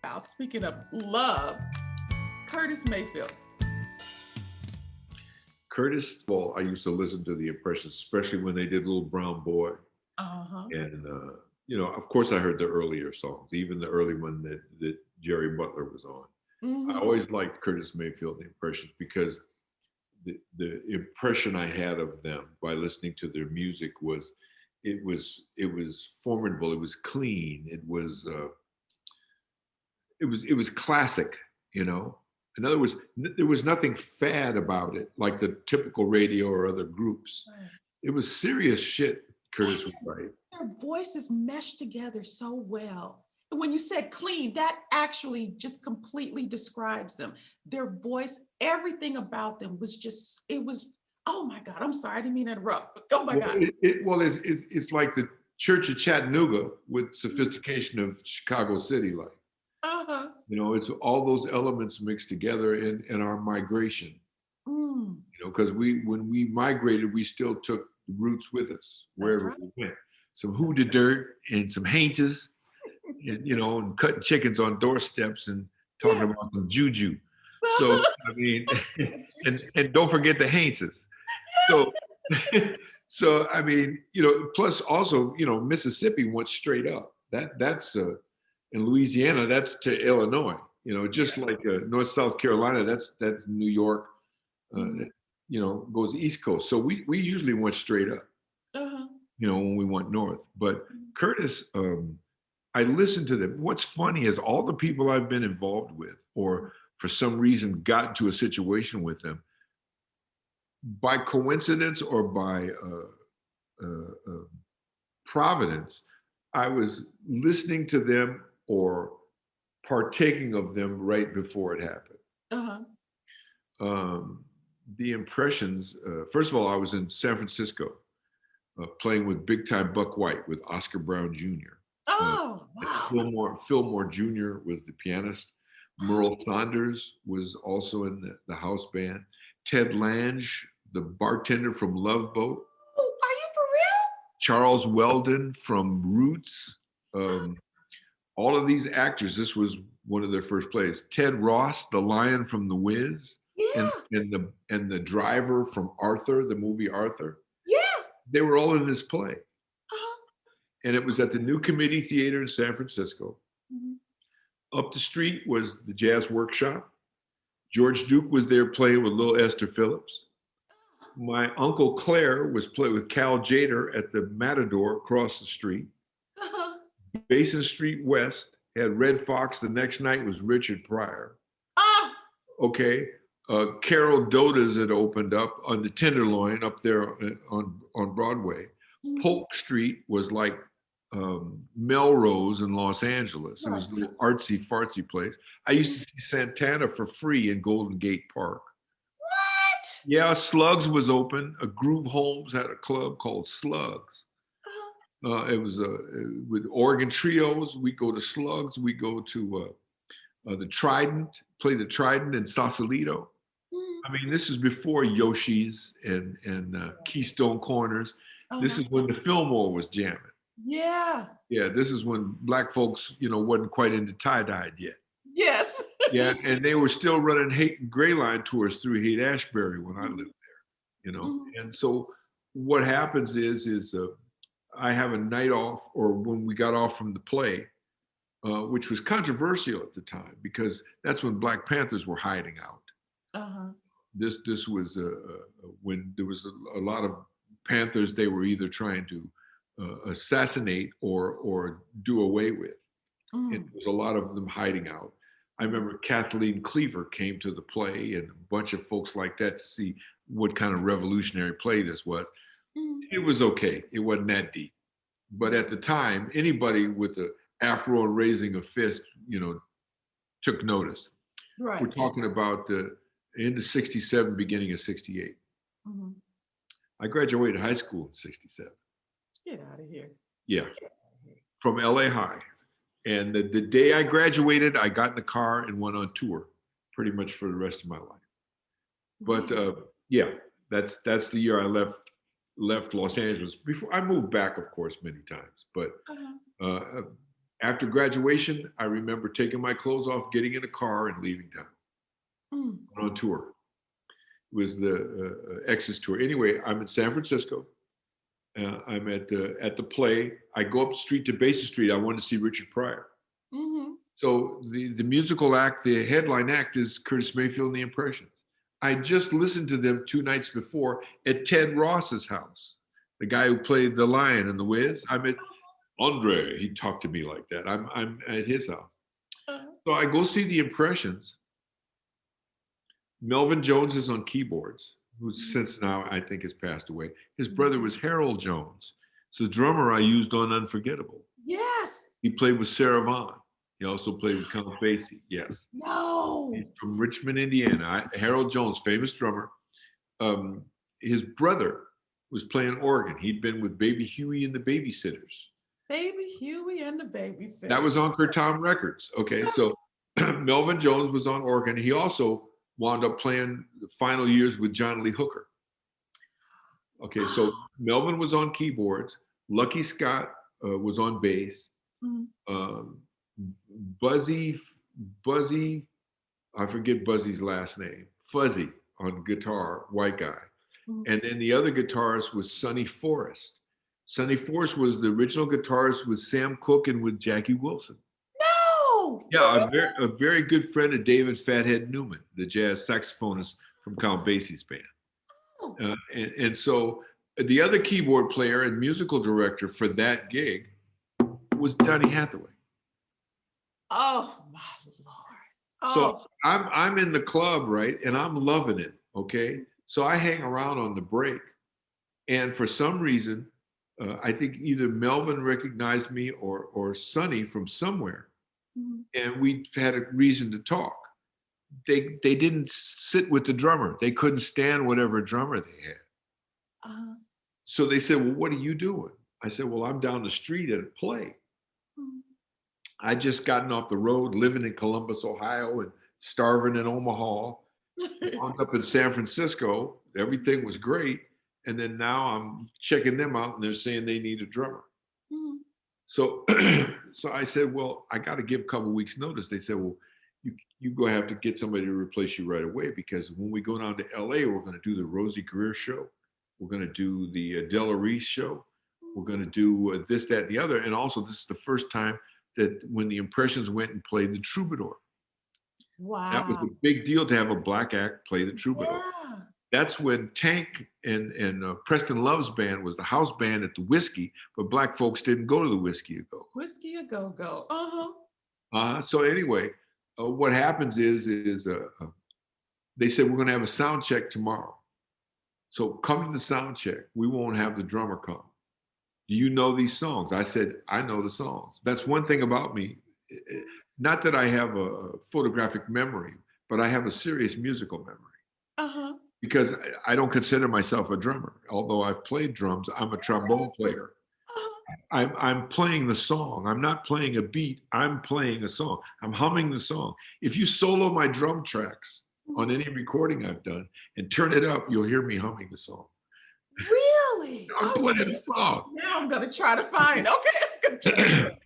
Now, speaking of love, Curtis Mayfield. Curtis, well, I used to listen to the Impressions, especially when they did Little Brown Boy. Uh huh. And, of course, I heard the earlier songs, even the early one that Jerry Butler was on. I Mm-hmm. always liked Curtis Mayfield, the Impressions, because the impression I had of them by listening to their music was it was formidable. It was clean. It was classic. You know, in other words, there was nothing fad about it like the typical radio or other groups. Right. It was serious shit. Curtis And would write. their voices meshed together so well. And when you said clean, that actually just completely describes them. Their voice, everything about them was just, it was, oh my God, I'm sorry, I didn't mean to interrupt. Oh my Well, God. it's like the Church of Chattanooga with Mhm. sophistication of Chicago City, like. Uh-huh. It's all those elements mixed together in our migration. Mm, Because when we migrated, we still took the roots with us that's wherever right. we went. Some who That's to dirt and some hainches, and cutting chickens on doorsteps and talking yeah. about some juju. So I mean, and don't forget the hainches. So so I mean, plus also, Mississippi went straight up. That's in Louisiana, that's to Illinois. Just Yeah. like North South Carolina, that's New York. Uh, Mhm. goes East Coast. So we usually went straight up. Uh-huh. When we went north. But Curtis, I listened to them. What's funny is all the people I've been involved with, or for some reason got into a situation with them, by coincidence or by providence, I was listening to them or partaking of them right before it happened. Uh-huh. Um, the impressions, first of all, I was in San Francisco playing with Big Time Buck White with Oscar Brown Jr. Uh, Oh, and wow. Fillmore Jr. was the pianist. Merle Saunders was also in the house band. Ted Lange, the bartender from Love Boat. Oh, are you for real? Charles Weldon from Roots. Um, all of these actors, this was one of their first plays. Ted Ross, the lion from The Wiz, and Yeah. and the driver from Arthur, the movie Arthur. Yeah. They were all in this play, Uh-huh. and it was at the New Committee Theater in San Francisco. Mhm. Up the street was the Jazz Workshop. George Duke was there playing with Little Esther Phillips. My uncle Claire was playing with Cal Jader at the Matador across the street. Uh-huh. Basin Street West had Red Fox. The next night was Richard Pryor. Ah. Okay. Carol Doda's had opened up on the Tenderloin up there on Broadway. Mhm. Polk Street was like Melrose in Los Angeles. It Right. was a little artsy fartsy place. I used to see Santana for free in Golden Gate Park. What? Yeah, Slugs was open. A Groove Holmes had a club called Slugs. Uh-huh. It was with Oregon trios. We go to Slugs. We go to the Trident, play the Trident in Sausalito. Mhm. I mean, this is before Yoshi's and Keystone Corners. This Uh-huh. is when the Fillmore was jamming. Yeah. Yeah, this is when black folks, wasn't quite into tie-dyed yet. Yes. Yeah, and they were still running Haight and Gray Line tours through Haight Ashbury when I lived Mhm. there. Mhm. And so what happens is I have a night off, or when we got off from the play, which was controversial at the time because that's when Black Panthers were hiding out. Uh-huh. This was when there was a lot of Panthers they were either trying to assassinate or do away with. And Mm. there was a lot of them hiding out. I remember Kathleen Cleaver came to the play and a bunch of folks like that to see what kind of revolutionary play this was. Mm. It was okay. It wasn't that deep. But at the time, anybody with the afro and raising a fist, took notice. We're Right. talking about the end of 67, beginning of 68. Mhm. I graduated high school in 67. Get out of here. Yeah, Get out of here. from LA High. And the day I graduated, I got in the car and went on tour pretty much for the rest of my life. But Really? yeah, that's the year I left Los Angeles. Before I moved back, of course, many times. But Uh-huh. uh, After graduation, I remember taking my clothes off, getting in a car, and leaving town. Mm. Went on tour. It was the Exodus tour. Anyway, I'm in San Francisco. I'm at the play. I go up the street to Basin Street. I wanted to see Richard Pryor. Mm-hmm. So the musical act, the headline act is Curtis Mayfield and the Impressions. I just listened to them 2 nights before at Ted Ross's house, the guy who played the Lion in The Wiz. I met Andre. He talked to me like that. I'm at his house. So I go see the Impressions. Melvin Jones is on keyboards, who since now I think has passed away. His brother was Harold Jones. So the drummer I used on Unforgettable. Yes. He played with Sarah Vaughan. He also played with Count Basie. Yes. No. He's from Richmond, Indiana. Harold Jones, famous drummer. His brother was playing organ. He'd been with Baby Huey and the Babysitters. Baby Huey and the Babysitters. That was on Curtom Records. Okay, so Melvin Jones was on organ. He also wound up playing the final years with John Lee Hooker. Okay, so Melvin was on keyboards. Lucky Scott was on bass. Mm-hmm. Buzzy, I forget Buzzy's last name. Fuzzy on guitar, white guy. Mm-hmm. And then the other guitarist was Sonny Forrest. Sonny Forrest was the original guitarist with Sam Cooke and with Jackie Wilson. No! Yeah, a very good friend of David Fathead Newman, the jazz saxophonist from Count Basie's band. Oh. And so the other keyboard player and musical director for that gig was Donny Hathaway. Oh my Lord. Oh. So I'm in the club, right? And I'm loving it. Okay. So I hang around on the break. And for some reason, I think either Melvin recognized me or Sonny from somewhere. Mm-hmm. And we had a reason to talk. They didn't sit with the drummer. They couldn't stand whatever drummer they had. Uh-huh. So they said, well, what are you doing? I said, well, I'm down the street at a play. Mm-hmm. I just gotten off the road, living in Columbus, Ohio, and starving in Omaha. Wound up in San Francisco. Everything was great. And then now I'm checking them out and they're saying they need a drummer. Mm-hmm. So I said, well, I got to give a couple of weeks notice. They said, well, you go have to get somebody to replace you right away, because when we go down to LA, we're going to do the Rosie Greer show. We're going to do the Della Reese show. We're going to do this, that, and the other. And also, this is the first time that when the Impressions went and played the Troubadour. Wow. That was a big deal to have a black act play the Troubadour. Yeah. That's when Tank and Preston Love's band was the house band at the Whiskey, but black folks didn't go to the Whiskey A Go. Whiskey A Go. Uh-huh. So anyway, what happens is they said, we're going to have a sound check tomorrow. So come to the sound check. We won't have the drummer come. Do you know these songs? I said, I know the songs. That's one thing about me. Not that I have a photographic memory, but I have a serious musical memory. Uh-huh. Because I don't consider myself a drummer. Although I've played drums, I'm a trombone player. I'm playing the song. I'm not playing a beat. I'm playing a song. I'm humming the song. If you solo my drum tracks on any recording I've done and turn it up, you'll hear me humming the song. Really? I'm playing the song. Now I'm going to try to find. Okay.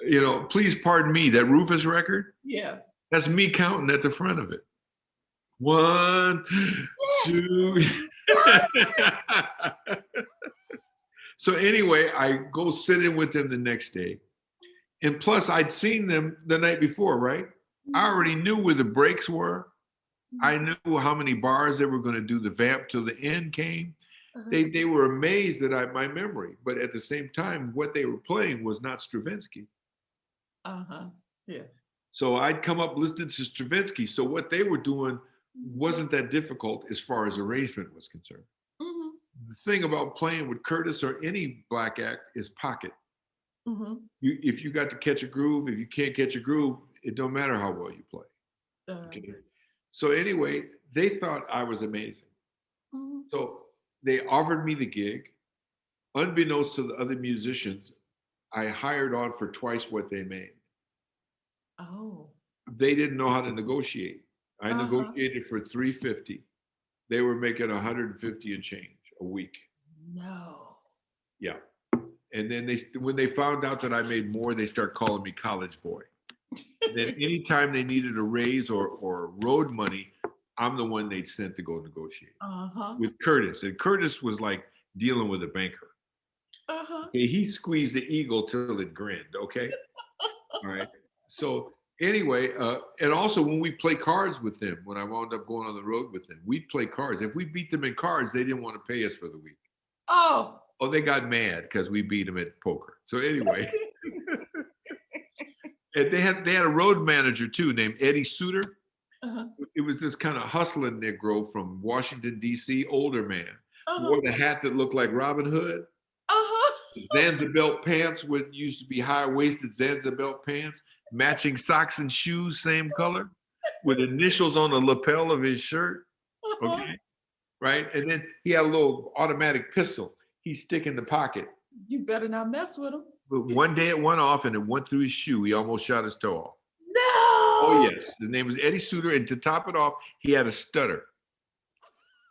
You know, please pardon me. That Rufus record? Yeah. That's me counting at the front of it. 1, 2. So anyway, I go sit in with them the next day. And plus, I'd seen them the night before, right? I already knew where the breaks were. I knew how many bars they were going to do the vamp till the end came. Uh-huh. They were amazed at my memory. But at the same time, what they were playing was not Stravinsky. Uh-huh. Yeah. So I'd come up listening to Stravinsky. So what they were doing wasn't that difficult as far as arrangement was concerned. Mm-hmm. The thing about playing with Curtis or any black act is pocket. Mm-hmm. If you got to catch a groove, if you can't catch a groove, it don't matter how well you play. Okay? So anyway, they thought I was amazing. Mm-hmm. So they offered me the gig. Unbeknownst to the other musicians, I hired on for twice what they made. Oh. They didn't know how to negotiate. I negotiated for $350. They were making $150 and change a week. No. Yeah. And then when they found out that I made more, they start calling me college boy. And then anytime they needed a raise or road money, I'm the one they'd sent to go negotiate with Curtis. And Curtis was like dealing with a banker. Okay, he squeezed the eagle till it grinned. Okay, all right. So anyway, and also when we play cards with them, when I wound up going on the road with them, we'd play cards. If we beat them in cards, they didn't want to pay us for the week. Oh, they got mad because we beat them at poker. So anyway, and they had a road manager too named Eddie Suter. It was this kind of hustling Negro from Washington D.C., older man, wore the hat that looked like Robin Hood. Zanzibar pants, what used to be high-waisted Zanzibar pants, matching socks and shoes, same color, with initials on the lapel of his shirt. Okay, right? And then he had a little automatic pistol he'd stick in the pocket. You better not mess with him. But one day it went off and it went through his shoe. He almost shot his toe off. No! Oh, yes. His name was Eddie Suter, and to top it off, he had a stutter.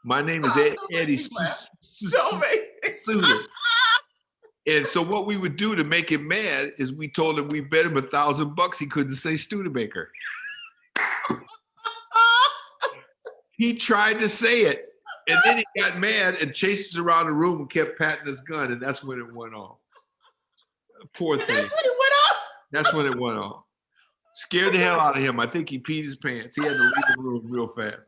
My name is Eddie Suter. And so what we would do to make him mad is we told him we bet him $1,000 he couldn't say Studebaker. He tried to say it, and then he got mad and chased us around the room and kept patting his gun, and that's when it went off. Poor thing. That's when it went off? That's when it went off. Scared the hell out of him. I think he peed his pants. He had to leave the room real fast.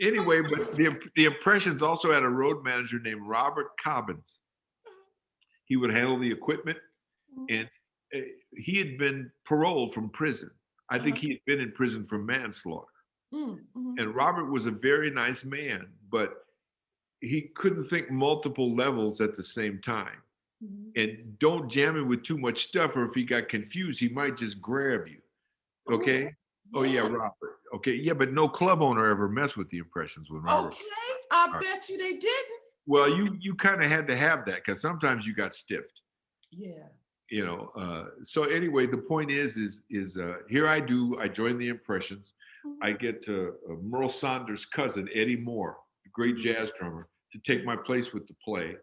Anyway, but the Impressions also had a road manager named Robert Cobbins. He would handle the equipment, and he had been paroled from prison. I think he had been in prison for manslaughter. And Robert was a very nice man, but he couldn't think multiple levels at the same time. And don't jam him with too much stuff, or if he got confused, he might just grab you. Okay? Oh, yeah, Robert. Okay, yeah, but no club owner ever messed with the Impressions with Robert. Okay, I bet you they didn't. Well, you kind of had to have that because sometimes you got stiffed. Yeah. You know. So anyway, the point is here I join the Impressions. I get Merle Saunders' cousin Eddie Moore, the great jazz drummer, to take my place with the play.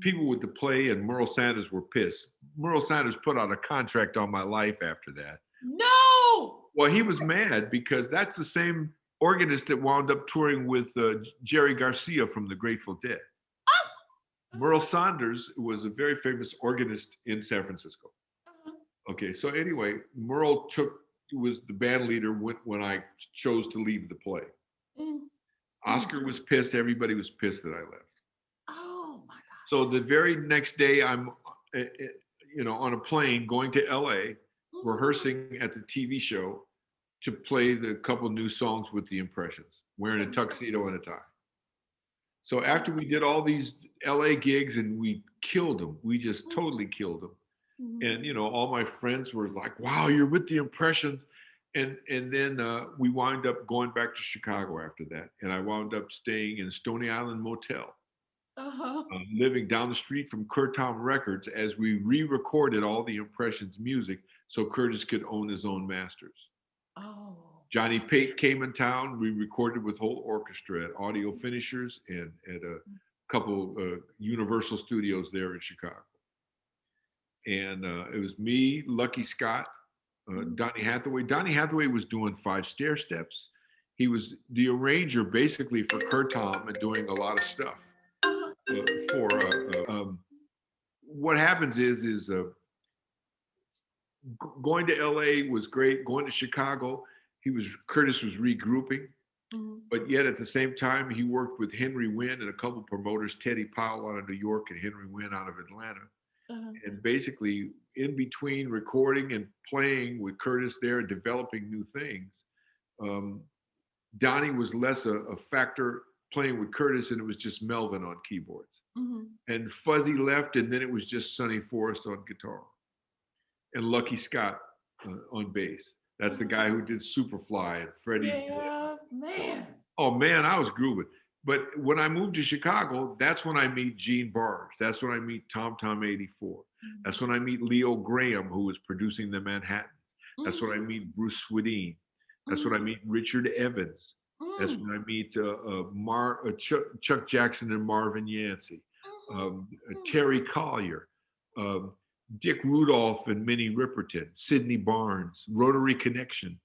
People with the play and Merle Sanders were pissed. Merle Sanders put out a contract on my life after that. No! Well, he was mad because that's the same organist that wound up touring with Jerry Garcia from the Grateful Dead. Merle Saunders was a very famous organist in San Francisco. Okay, so anyway, Merle was the band leader when I chose to leave the play. Oscar was pissed. Everybody was pissed that I left. Oh my God. So the very next day, I'm, on a plane going to LA, rehearsing at the TV show to play the couple new songs with the Impressions, wearing a tuxedo and a tie. So after we did all these LA gigs and we killed them, we just totally killed them. And, all my friends were like, wow, you're with the Impressions. And then we wound up going back to Chicago after that. And I wound up staying in Stony Island Motel, living down the street from Curtom Records as we re-recorded all the Impressions music so Curtis could own his own masters. Oh. Johnny Pate came in town. We recorded with whole orchestra at Audio Finishers and at a couple Universal Studios there in Chicago. And it was me, Lucky Scott, Donny Hathaway. Donny Hathaway was doing 5 stair steps. He was the arranger basically for Curtom and doing a lot of stuff. What happens is going to LA was great. Going to Chicago, Curtis was regrouping, but yet at the same time he worked with Henry Wynn and a couple promoters, Teddy Powell out of New York and Henry Wynn out of Atlanta. And basically in between recording and playing with Curtis there and developing new things, Donnie was less a factor playing with Curtis, and it was just Melvin on keyboards. And Fuzzy left, and then it was just Sonny Forrest on guitar and Lucky Scott on bass. That's the guy who did Superfly and Freddie's. Yeah, man. Oh man, I was grooving. But when I moved to Chicago, that's when I meet Gene Barge. That's when I meet Tom 84. That's when I meet Leo Graham, who was producing the Manhattan. That's when I meet Bruce Swedeen. That's when I meet Richard Evans. That's when I meet Chuck Jackson and Marvin Yancey, Terry Collier, um, Dick Rudolph and Minnie Riperton, Sidney Barnes, Rotary Connection,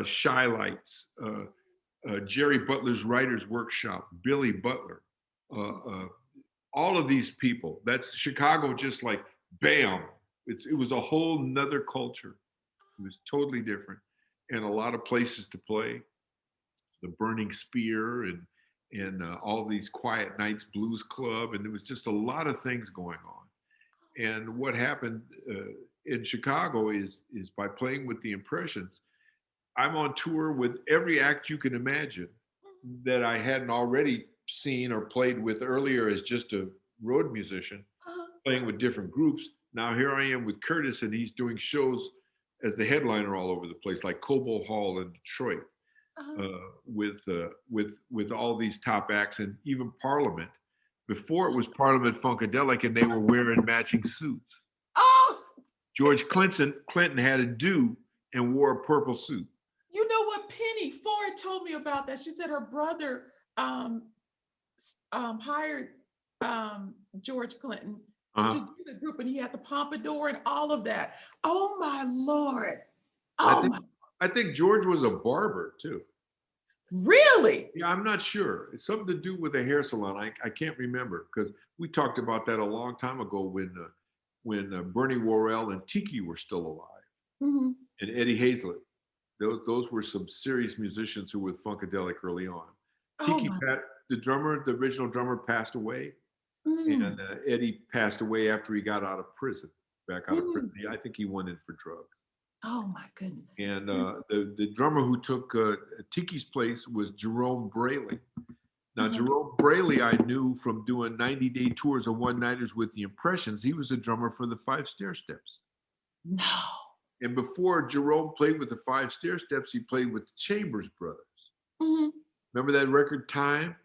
Shy Lights, Jerry Butler's Writers Workshop, Billy Butler, uh, uh, all of these people. That's Chicago, just like bam. It was a whole nother culture. It was totally different, and a lot of places to play. The Burning Spear and all these Quiet Nights Blues Club, and there was just a lot of things going on. And what happened in Chicago is by playing with the Impressions, I'm on tour with every act you can imagine that I hadn't already seen or played with earlier as just a road musician, Uh-huh. playing with different groups. Now here I am with Curtis, and he's doing shows as the headliner all over the place, like Cobo Hall in Detroit, Uh-huh. with all these top acts, and even Parliament. Before it was Parliament Funkadelic, and they were wearing matching suits. Oh, George Clinton had a do and wore a purple suit. you know what? Penny Ford told me about that. She said her brother um, hired George Clinton Uh-huh. to do the group, and he had the pompadour and all of that. Oh my Lord! I Oh think my, I think George was a barber too. really? Yeah, I'm not sure. It's something to do with a hair salon. I can't remember because we talked about that a long time ago when Bernie Worrell and Tiki were still alive, Mhm. and Eddie Hazlett. Those were some serious musicians who were with Funkadelic early on. Oh Tiki my. Pat, the original drummer, passed away, Mm. and Eddie passed away after he got out of prison. Back out of prison, Mm. I think he went in for drugs. Oh my goodness. And Mm. the drummer who took Tiki's place was Jerome Braley. Now, Uh-huh. Jerome Braley, I knew from doing 90-day tours of one-nighters with the Impressions. He was a drummer for the Five Stair Steps. No. And before Jerome played with the Five Stair Steps, he played with the Chambers Brothers. Mhm. Remember that record, Time?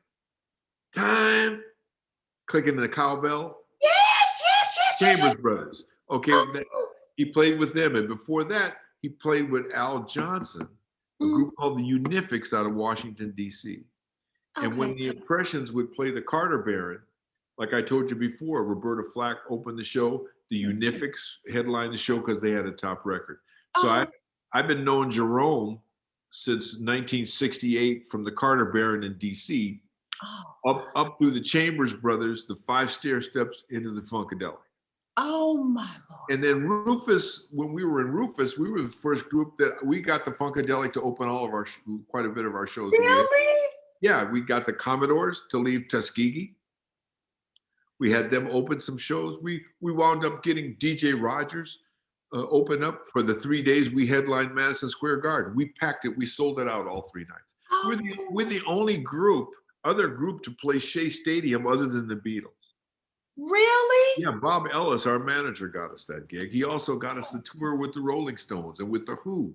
Time? Clicking the cowbell? Yes, yes, yes, yes, Chambers yes. Brothers. Okay, Oh. he played with them. And before that, he played with Al Johnson, a Mm. group called the Unifics out of Washington, D.C. And when Okay. the Impressions would play the Carter Baron, like I told you before, Roberta Flack opened the show. The Unifics headlined the show because they had a top record. So Uh-huh. I've been knowing Jerome since 1968 from the Carter Baron in D.C. Oh. up through the Chambers Brothers, the Five Stair Steps into the Funkadelic. Oh my Lord. And then Rufus, when we were in Rufus, we were the first group that we got the Funkadelic to open all of our, quite a bit of our shows. Really? Yeah, we got the Commodores to leave Tuskegee. We had them open some shows. We wound up getting DJ Rogers open up for the 3 days we headlined Madison Square Garden. We packed it. We sold it out all 3 nights. We're Oh, the only other group to play Shea Stadium other than the Beatles. really? Yeah, Bob Ellis, our manager, got us that gig. He also got us the tour with the Rolling Stones and with the Who.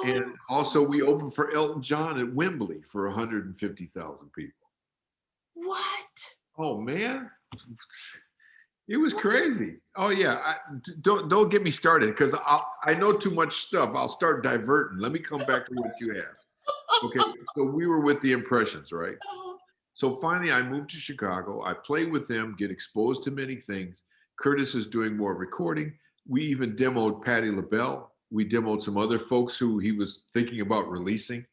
And Oh, also, we opened for Elton John at Wembley for 150,000 people. what? Oh man, it was What? crazy. Oh yeah, don't get me started because I know too much stuff. I'll start diverting. Let me come back to what you asked. Okay, so we were with the Impressions, right? Oh, So finally, I moved to Chicago. I play with them, get exposed to many things. Curtis is doing more recording. We even demoed Patti LaBelle. We demoed some other folks who he was thinking about releasing.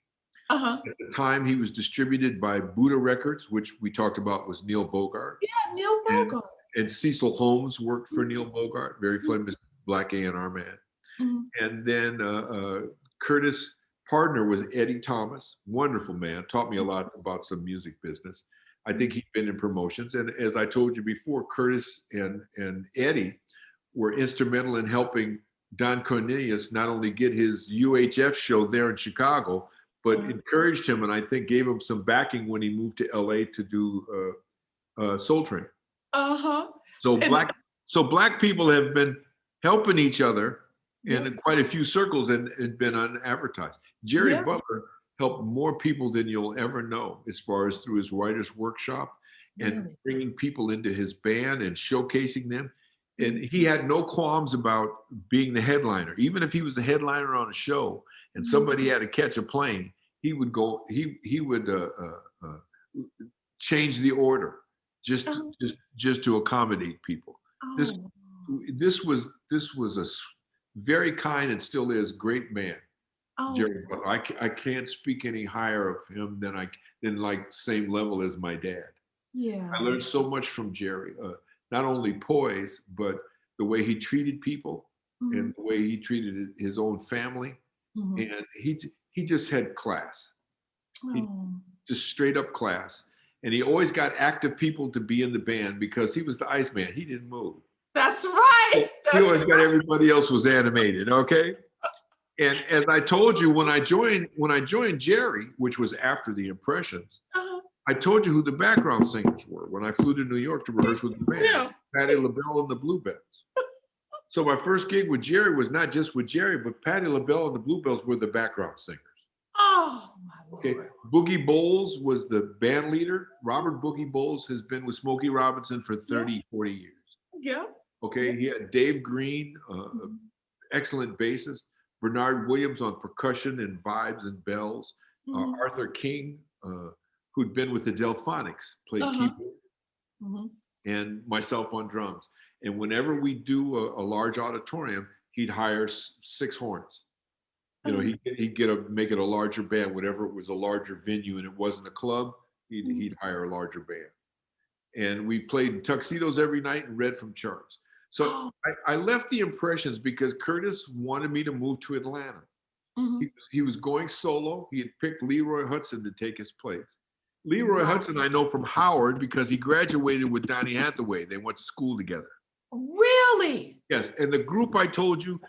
uh-huh. At the time, he was distributed by Buddha Records, which we talked about was Neil Bogart. Yeah, Neil And, Bogart. and Cecil Holmes worked for Neil Mhm. Bogart, very famous black A&R man. Mhm. And then Curtis' partner was Eddie Thomas, wonderful man, taught me a lot about some music business. I think he'd been in promotions. And as I told you before, Curtis and Eddie were instrumental in helping Don Cornelius not only get his UHF show there in Chicago, but Uh-huh. encouraged him and I think gave him some backing when he moved to LA to do Soul Train. Uh-huh. So And black people have been helping each other yeah, in quite a few circles and been unadvertised. Jerry yeah, Butler helped more people than you'll ever know as far as through his writer's workshop and really. bringing people into his band and showcasing them. And Mhm. he had no qualms about being the headliner. Even if he was a headliner on a show and Mhm. somebody had to catch a plane, he would go. He would change the order just Oh, just to accommodate people. This oh. this was a very kind and still is great man, Oh, Jerry Butler. I can't speak any higher of him than like same level as my dad. I yeah. learned so much from Jerry, not only poise, but the way he treated people Mhm, and the way he treated his own family. mhm. And he just had class. He Oh, just straight up class. And he always got active people to be in the band because he was the Iceman. He didn't move. that's right. He That's always got everybody else was animated. Okay. And as I told you, when I joined Jerry, which was after the Impressions, uh, I told you who the background singers were when I flew to New York to rehearse with the band. yeah. Patti LaBelle and the Bluebells. So my first gig with Jerry was not just with Jerry, but Patti LaBelle and the Bluebells were the background singers. Oh, my Okay. Lord. Boogie Bowles was the band leader. Robert Boogie Bowles has been with Smokey Robinson for Yeah, 30, 40 years. yeah, Okay. yeah. He had Dave Green, Mhm, excellent bassist, Bernard Williams on percussion and vibes and bells, mhm. Arthur King, who'd been with the Delphonics, played Uh-huh. keyboard, Mhm. and myself on drums. And whenever we do a large auditorium, he'd hire six horns. You know, Uh-huh. he'd make it a larger band. Whenever it was a larger venue and it wasn't a club, Mhm. he'd hire a larger band. And we played in tuxedos every night and read from charts. So Oh, I left the Impressions because Curtis wanted me to move to Atlanta. He mhm. was, he was going solo. He had picked Leroy Hudson to take his place. Leroy Wow. Hudson I know from Howard because he graduated with Donny Hathaway. They went to school together. Really? Yes, and the group I told you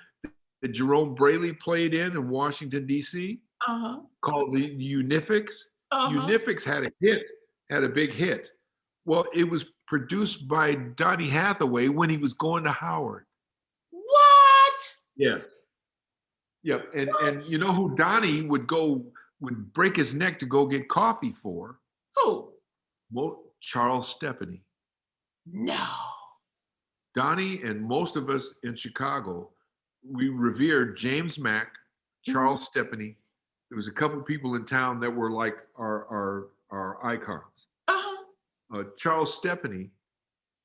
that Jerome Braley played in Washington, D.C., Uh-huh. called the Unifics. Uh-huh. Unifics had a big hit. Well, it was produced by Donny Hathaway when he was going to Howard. What? Yeah. Yep. And What? you know who Donnie would break his neck to go get coffee for? Who? Well, Charles Stepney. No. Donnie and most of us in Chicago, we revered James Mack, Mhm. Charles Stepney. There was a couple of people in town that were like our icons. Uh-huh. Charles Stepney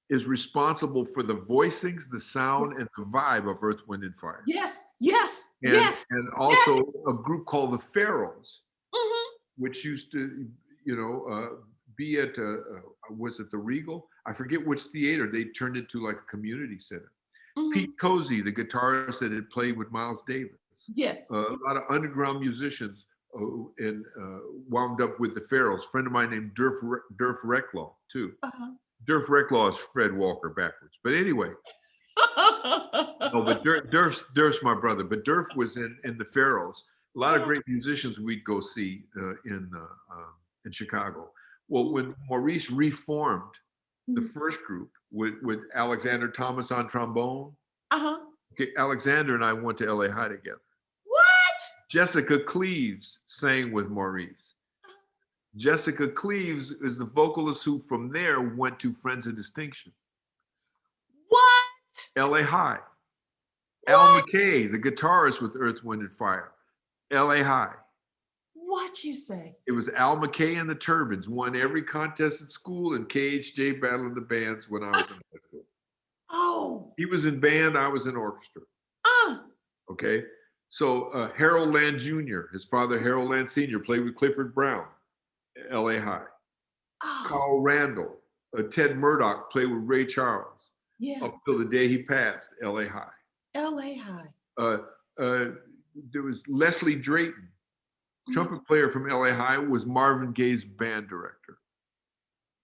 is responsible for the voicings, the sound, and the vibe of Earth, Wind, and Fire. Yes, yes, and yes, and yes. also a group called the Pharaohs, Mhm. which used to, be at was it the Regal? I forget which theater. They turned it to like a community center. Pete Mhm. Cozy, the guitarist that had played with Miles Davis, Yes. a lot of underground musicians, and wound up with the Pharaohs. A friend of mine named Durf Recklaw too. Uh-huh. Durf Recklaw is Fred Walker backwards. But anyway, no, but Durf's my brother. But Durf was in the Pharaohs. A lot of great musicians we'd go see in Chicago. Well, when Maurice reformed the Mhm. first group with Alexander Thomas on trombone, Uh-huh. okay, Alexander and I went to LA High together. What? Jessica Cleaves sang with Maurice. Jessica Cleaves is the vocalist who from there went to Friends of Distinction. What? LA High. Al What? McKay, the guitarist with Earth, Wind, and Fire. LA High. What you say? It was Al McKay and the Turbans, won every contest at school and KHJ battled the bands when I was in high school. Oh. He was in band, I was in orchestra. Uh. Okay. So Harold Land Jr., his father, Harold Land Sr., played with Clifford Brown, LA High. Oh. Carl Randall, Ted Murdoch played with Ray Charles Yeah. up till the day he passed, LA High. LA High. Uh, uh, there was Leslie Drayton, Mhm. trumpet player from LA High, was Marvin Gaye's band director.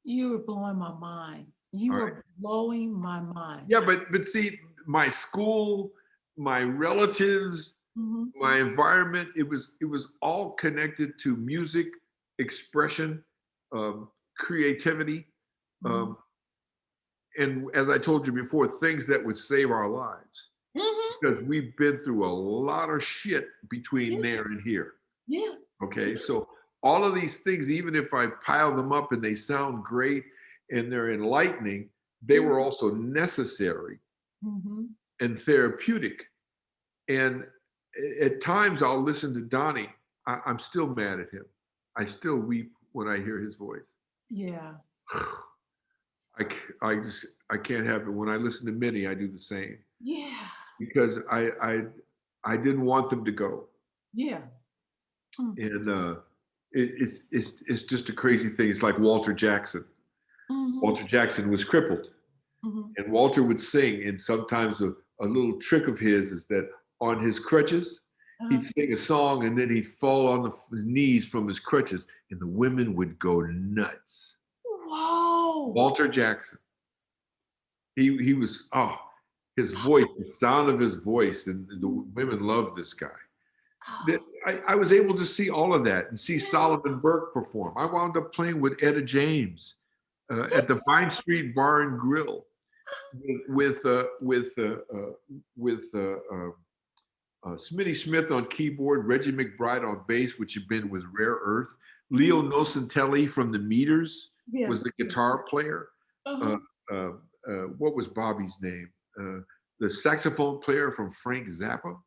You were blowing my mind. You All right. were blowing my mind. Yeah, but see, my school, my relatives, Mhm. my environment, it was all connected to music, expression, creativity, Mhm. um, and as I told you before, things that would save our lives Mhm. because we've been through a lot of shit between Yeah. there and here. Yeah. Okay, Yeah. so all of these things, even if I pile them up and they sound great and they're enlightening, they were Mhm. also necessary Mhm. and therapeutic. And at times I'll listen to Donnie. I'm still mad at him. I still weep when I hear his voice. Yeah. I can't have it. When I listen to Minnie, I do the same Yeah. because I didn't want them to go, Yeah. Mm. and it's just a crazy thing. It's like Walter Jackson. Mhm. Walter Jackson was crippled, Mhm. and Walter would sing, and sometimes a little trick of his is that on his crutches, he'd Uh-huh. sing a song, and then he'd fall on his knees from his crutches, and the women would go nuts. Whoa. Walter Jackson. He was his voice, the sound of his voice, and the women loved this guy. Oh, I was able to see all of that and see yeah. Solomon Burke perform. I wound up playing with Etta James at the Vine Street Bar and Grill with uh, with uh, uh, with Smitty Smith on keyboard, Reggie McBride on bass, which had been with Rare Earth. Leo Mhm. Nocentelli from the Meters Yeah. was the Yeah. guitar player. Uh, Uh-huh. uh, what was Bobby's name? The saxophone player from Frank Zappa. Uh,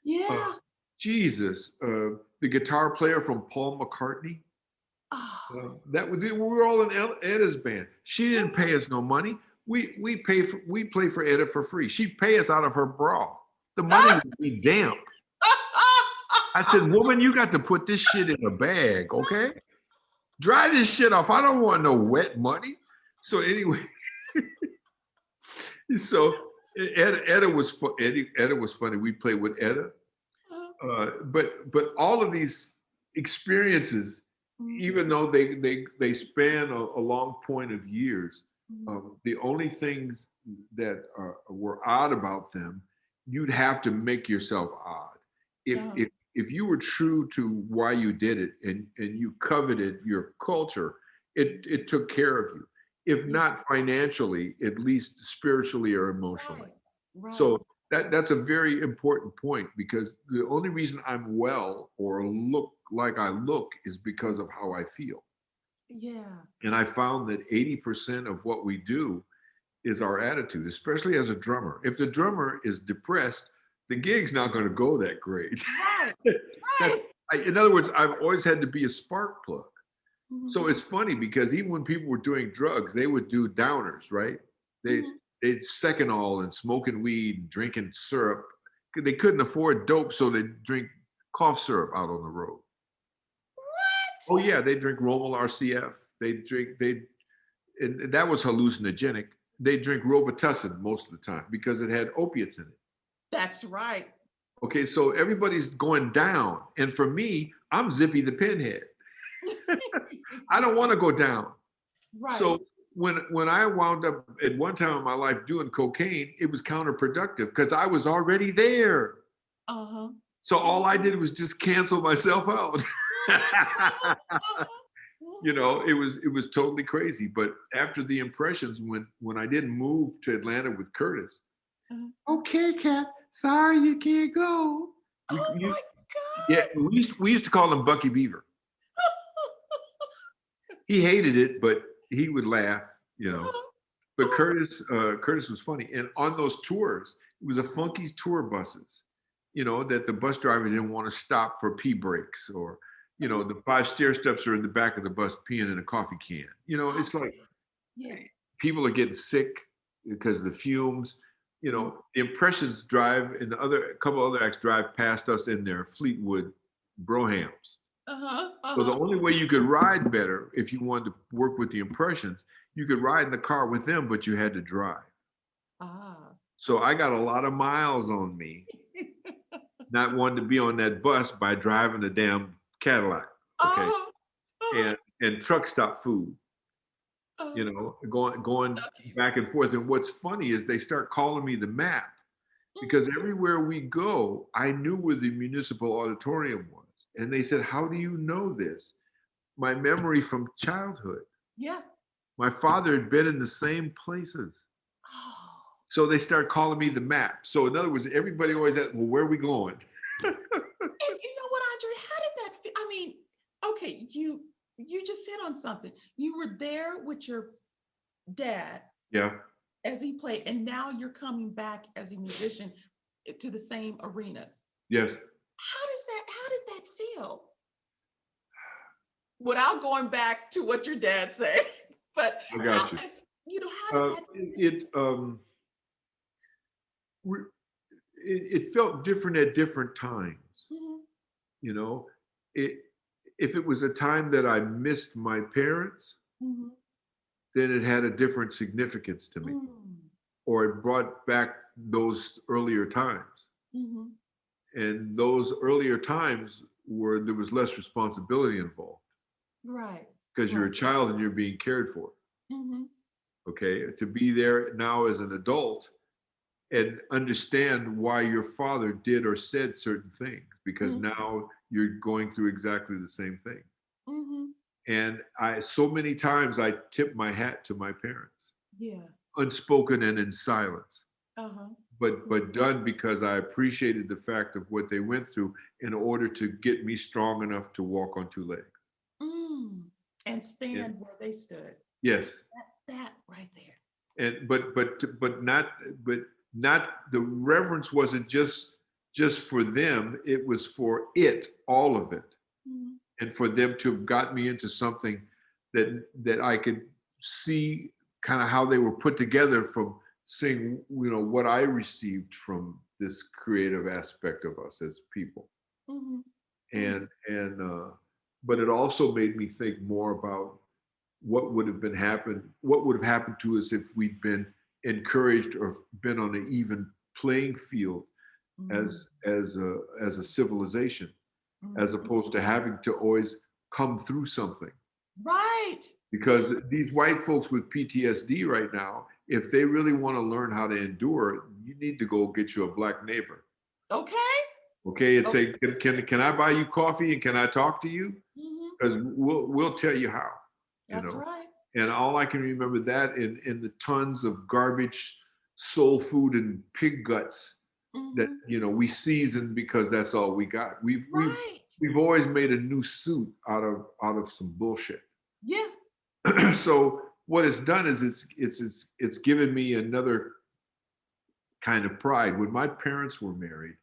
Yeah. Jesus, the guitar player from Paul McCartney. Oh. We were all in Etta's band. She didn't pay us no money. We play for Etta for free. She'd pay us out of her bra. The money would be damp. I said, woman, you got to put this shit in a bag, okay? Dry this shit off. I don't want no wet money. So anyway, so Etta was funny. We played with Etta, but all of these experiences, Mhm. even though they span a long point of years, Mhm. the only things that were odd about them, you'd have to make yourself odd. If Uh-huh. if if you were true to why you did it and you coveted your culture, it took care of you. If Yeah. not financially, at least spiritually or emotionally. Right. Right. So that's a very important point because the only reason I'm well or look like I look is because of how I feel. Yeah. And I found that 80% of what we do is our attitude, especially as a drummer. If the drummer is depressed, the gig's not going to go that great. Right. That's, Right. in other words, I've always had to be a spark plug. Mhm. So it's funny because even when people were doing drugs, they would do downers, right? They Mhm. they'd second all and smoking weed and drinking syrup. They couldn't afford dope, so they drink cough syrup out on the road. What? Oh yeah, they drink Romal RCF. And that was hallucinogenic. They drink Robitussin most of the time because it had opiates in it. That's right. Okay, so everybody's going down, and for me, I'm Zippy the Pinhead. I don't want to go down. Right. So when I wound up at one time in my life doing cocaine, it was counterproductive because I was already there. Uh-huh. So all I did was just cancel myself out. Uh-huh. Uh-huh. It was totally crazy. But after the impressions, when I didn't move to Atlanta with Curtis, Uh-huh. okay, Cat, sorry you can't go. We, Oh you, my yeah, God. we used to call him Bucky Beaver. He hated it, but he would laugh. But Curtis was funny, and on those tours, it was a funky tour buses, that the bus driver didn't want to stop for pee breaks, or the five stair steps are in the back of the bus peeing in a coffee can. It's like Yeah. people are getting sick because of the fumes. The Impressions drive and a couple other acts drive past us in their Fleetwood Brohams. Uh-huh. So the Uh-huh. only way you could ride better if you wanted to work with the Impressions, you could ride in the car with them, but you had to drive. Ah. So I got a lot of miles on me, not wanting to be on that bus by driving a damn Cadillac, okay, Uh-huh. Uh-huh. and truck stop food, Uh-huh. going Duckies. back and forth. And what's funny is they start calling me the map because Mhm. everywhere we go, I knew where the municipal auditorium was, and they said, "How do you know this?" My memory from childhood. Yeah. My father had been in the same places. Oh. So they start calling me the map. So in other words, everybody always asked, well, where are we going? And you know what, Andre? How did that feel? I mean, okay, you just hit on something. You were there with your dad Yeah. as he played, and now you're coming back as a musician to the same arenas. Yes. How did that feel? Without going back to what your dad said, but I how got you. How did Uh, that? it, re- it felt different at different times. Mhm, You know, it if it was a time that I missed my parents, mhm, then it had a different significance to me, mm, or it brought back those earlier times. mhm. And those earlier times where there was less responsibility involved Right, because you're right. a child and you're being cared for. Mhm, Okay, to be there now as an adult and understand why your father did or said certain things, because mhm, now you're going through exactly the same thing. mhm. And I, so many times I tip my hat to my parents, Yeah. unspoken and in silence, Uh-huh. but done because I appreciated the fact of what they went through in order to get me strong enough to walk on two legs. Mm. And And stand where they stood. yes, That right there. and but not the reverence wasn't just for them. It was for it, all of it, Mhm, and for them to have got me into something that I could see kind of how they were put together from seeing what I received from this creative aspect of us as people. mhm, mhm, And but it also made me think more about what would have happened to us if we'd been encouraged or been on an even playing field mhm, as a civilization, as mhm. opposed to having to always come through something. Right. Because these white folks with PTSD right now, if they really want to learn how to endure, you need to go get you a black neighbor. Okay. Okay, and Okay. say, can I buy you coffee and can I talk to you? Mhm. Because we'll tell you how, you That's know. right. And all I can remember that in the tons of garbage, soul food, and pig guts that Mhm. we season because that's all we got. Right. We've always made a new suit out of some bullshit. Yeah. So what it's done is it's given me another kind of pride. When my parents were married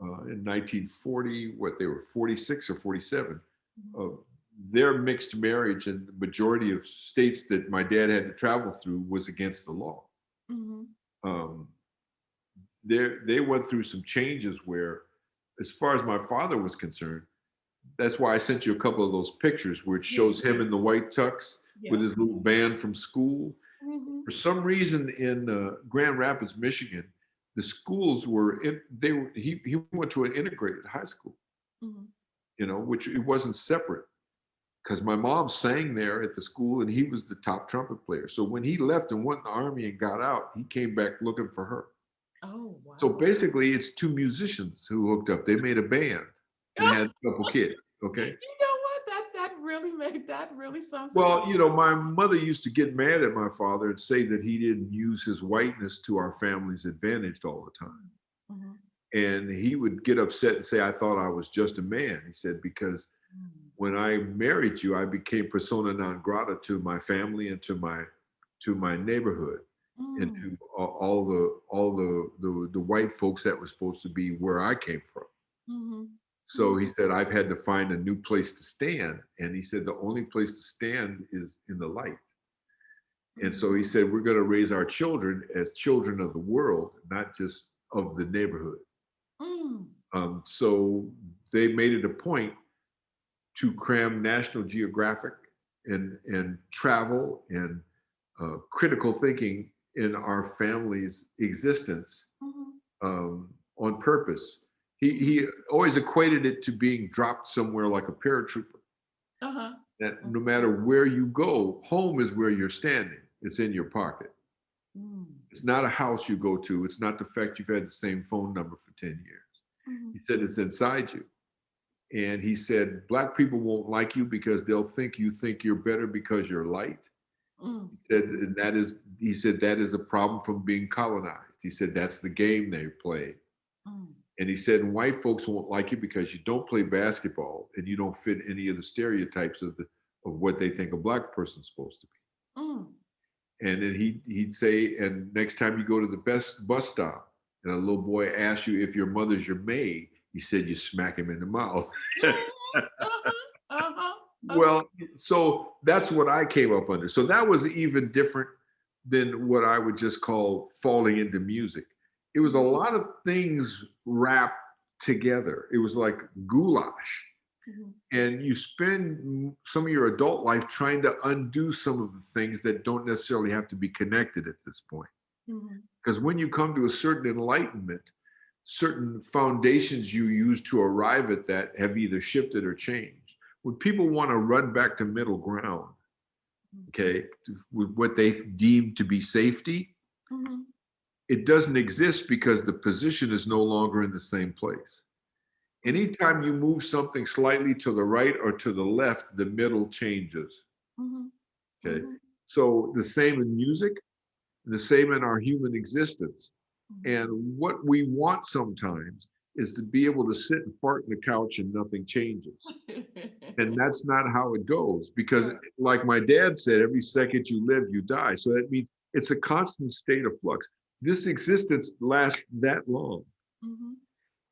in 1940, what they were 46 or 47, Mhm, uh, their mixed marriage in the majority of states that my dad had to travel through was against the law. mhm. Um, they went through some changes where, as far as my father was concerned, that's why I sent you a couple of those pictures where it Yeah. shows him in the white tux with Yep. his little band from school. Mhm, For some reason, in Grand Rapids, Michigan, the schools were he went to an integrated high school, mhm. which it wasn't separate because my mom sang there at the school and he was the top trumpet player. So when he left and went in the army and got out, he came back looking for her. Oh, So wow. basically, it's two musicians who hooked up. They made a band and had a couple kids. Okay. You know what? That really sums it Well, up. my mother used to get mad at my father and say that he didn't use his whiteness to our family's advantage all the time. Mhm, mhm, And he would get upset and say, I thought I was just a man. He said, because mm, when I married you, I became persona non grata to my family and to my neighborhood and mm, to all the white folks that were supposed to be where I came from. mhm, So he mhm, said, I've had to find a new place to stand. And he said, the only place to stand is in the light. And so mhm, he said, we're going to raise our children as children of the world, not just of the neighborhood. mm, So they made it a point to cram National Geographic and travel and critical thinking in our family's existence mhm, on purpose. He mhm. always equated it to being dropped somewhere like a paratrooper. Uh-huh. That Mm, no matter where you go, home is where you're standing. It's in your pocket. mm, It's not a house you go to. It's not the fact you've had the same phone number for 10 years. mhm, He said it's inside you. And he said, Black people won't like you because they'll think you think you're better because you're light. mm, He said, mhm, he said, that is a problem from being colonized. He said, that's the game they play. mm, And he said, white folks won't like you because you don't play basketball and you don't fit any of the stereotypes of what they think a Black person's supposed to be. mm. And then he'd say, and next time you go to the best bus stop and a little boy asks you if your mother's your maid, he said you smack him in the mouth. Mhm, uh-huh, uh-huh, uh-huh. Well, so that's what I came up under. So that was even different. than what I would just call falling into music. It was a lot of things wrapped together. It was like goulash. Mhm. And you spend some of your adult life trying to undo some of the things that don't necessarily have to be connected at this point. Mhm. Because when you come to a certain enlightenment, certain foundations you use to arrive at that have either shifted or changed. When people want to run back to middle ground, okay, with what they deem to be safety, Mhm. it doesn't exist because the position is no longer in the same place. Mhm. Anytime you move something slightly to the right or to the left, the middle changes. Mhm. Okay. Mhm. So the same in music, the same in our human existence. Mhm. And what we want sometimes is to be able to sit and fart in the couch and nothing changes. And that's not how it goes because, Right. like my dad said, every second you live, you die. So that means it's a constant state of flux. This existence lasts that long. Mhm.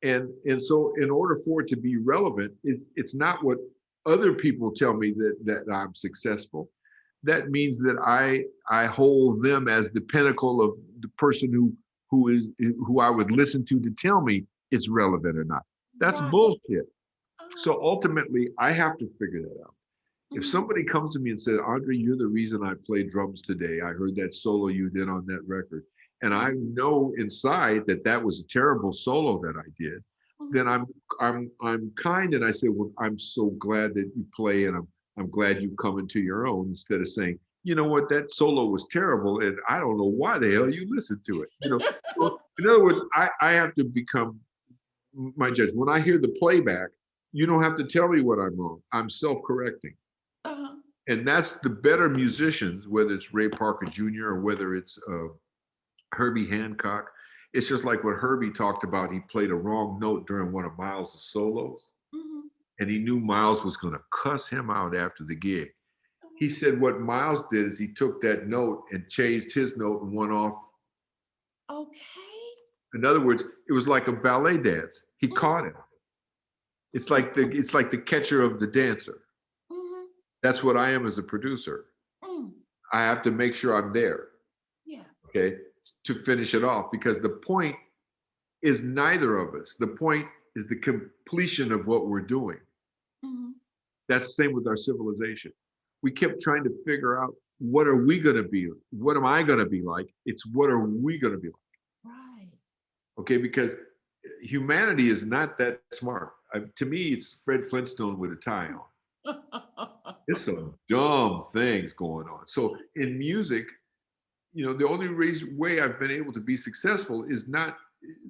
And so in order for it to be relevant, it's not what other people tell me that I'm successful. That means that I hold them as the pinnacle of the person who I would listen to tell me it's relevant or not. That's Right. bullshit. Uh-huh. So ultimately, I have to figure that out. If Mhm. somebody comes to me and said, Andre, you're the reason I play drums today. I heard that solo you did on that record. And I Mhm. know inside that that was a terrible solo that I did. Then Mhm. I'm kind and I say, well, I'm so glad that you play and I'm glad you come into your own instead of saying, you know what, that solo was terrible and I don't know why the hell you listened to it. So in other words, I have to become my judge. When I hear the playback, you don't have to tell me what I'm wrong. I'm self-correcting. Uh-huh. And that's the better musicians, whether it's Ray Parker Jr. or whether it's Herbie Hancock. It's just like what Herbie talked about. He played a wrong note during one of Miles' solos, Mhm. and he knew Miles was going to cuss him out after the gig. He Mhm. said what Miles did is he took that note and changed his note and went off. Okay. In other words, it was like a ballet dance. He Mhm. caught him. It's like the catcher of the dancer. Mhm. That's what I am as a producer. Mm. I have to make sure I'm there, Yeah. okay, to finish it off because the point is neither of us. The point is the completion of what we're doing. Mhm. That's the same with our civilization. We kept trying to figure out what are we going to be? What am I going to be like? It's what are we going to be like? Right. Okay, because humanity is not that smart. To me, it's Fred Flintstone with a tie on. It's some dumb things going on. So in music, the only way I've been able to be successful is not,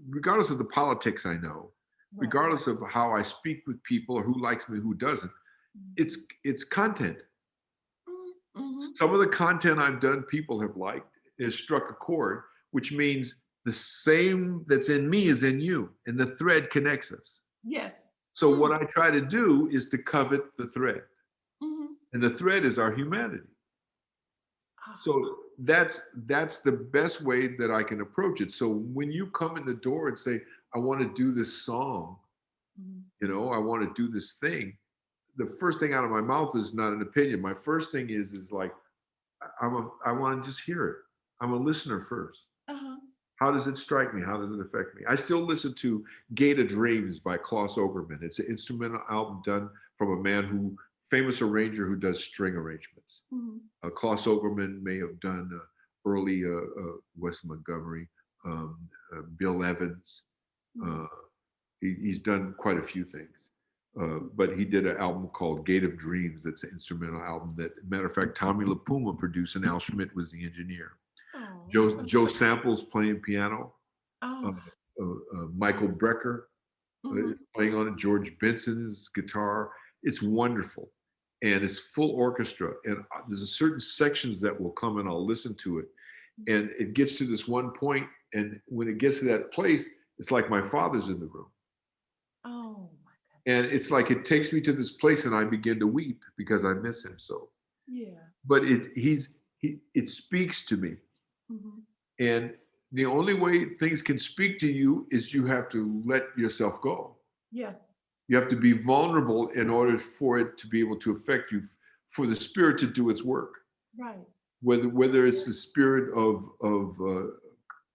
regardless of the politics I know, Right. regardless of how I speak with people or who likes me, who doesn't. Mhm. It's content. Mhm. Some of the content I've done, people have liked, has struck a chord, which means the same that's in me is in you, and the thread connects us. Yes. So what Mm. I try to do is to covet the thread, Mhm. and the thread is our humanity. Ah. So that's the best way that I can approach it. So when you come in the door and say, I want to do this song, Mhm. I want to do this thing, the first thing out of my mouth is not an opinion. My first thing is like, I want to just hear it. I'm a listener first. Uh-huh. How does it strike me? How does it affect me? I still listen to Gate of Dreams by Klaus Ogerman. It's an instrumental album done from a man famous arranger who does string arrangements. Mhm. Klaus Ogerman may have done early Wes Montgomery, Bill Evans. Mhm. Uh, he's done quite a few things. But he did an album called Gate of Dreams. That's an instrumental album that, matter of fact, Tommy LaPuma produced and Al Schmidt was the engineer. Oh. Joe Samples playing piano. Uh, Oh. Michael Brecker is Mhm. playing on it. George Benson's guitar. It's wonderful. And it's full orchestra. And there's a certain sections that will come and I'll listen to it. And it gets to this one point, and when it gets to that place, it's like my father's in the room. Oh my And goodness. it's like it takes me to this place and I begin to weep because I miss him so. Yeah. But it speaks to me. Mhm. And the only way things can speak to you is you have to let yourself go. Yeah. You have to be vulnerable in order for it to be able to affect you, for the spirit to do its work. Right. whether it's the spirit of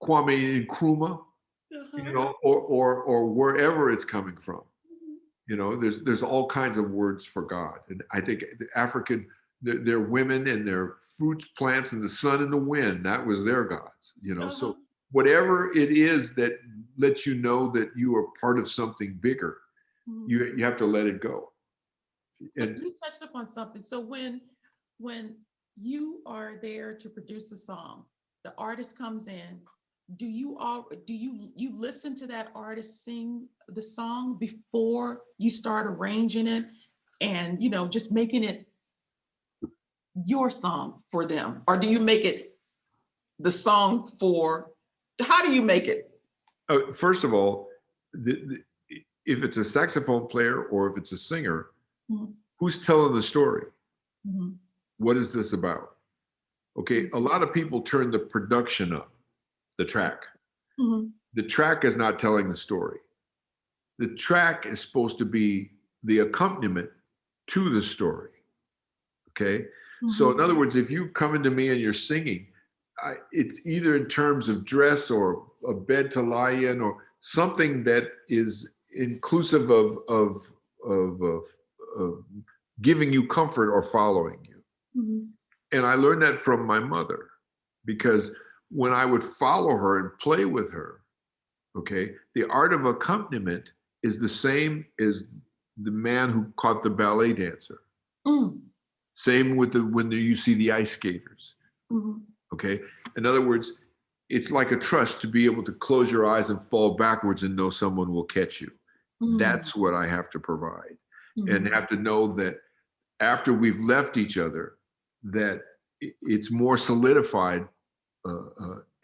Kwame Nkrumah, you Uh-huh. know, or wherever it's coming from. You know, there's all kinds of words for God, and I think the African, their women and their fruits, plants, and the sun and the wind, that was their gods. You know, Uh-huh. so whatever it is that lets you know that you are part of something bigger, Mhm. you have to let it go. So And you touched upon something. So when you are there to produce a song, the artist comes in, do you listen to that artist sing the song before you start arranging it and just making it your song for them? Or do you make it the song for, how do you make it? first of all, if it's a saxophone player or if it's a singer, Mhm, who's telling the story? mhm, What is this about? Okay, a lot of people turn the production up, the track. mhm, The track is not telling the story. The track is supposed to be the accompaniment to the story. Okay. So, in mhm, other words, if you come into me and you're singing, it's either in terms of dress or a bed to lie in or something that is inclusive of giving you comfort or following you. mhm, And I learned that from my mother because when I would follow her and play with her, okay, the art of accompaniment is the same as the man who caught the ballet dancer. mm, Same with when you see the ice skaters. mhm, Okay, in other words, it's like a trust to be able to close your eyes and fall backwards and know someone will catch you. mm, That's what I have to provide, and mhm, have to know that after we've left each other, that it's more solidified,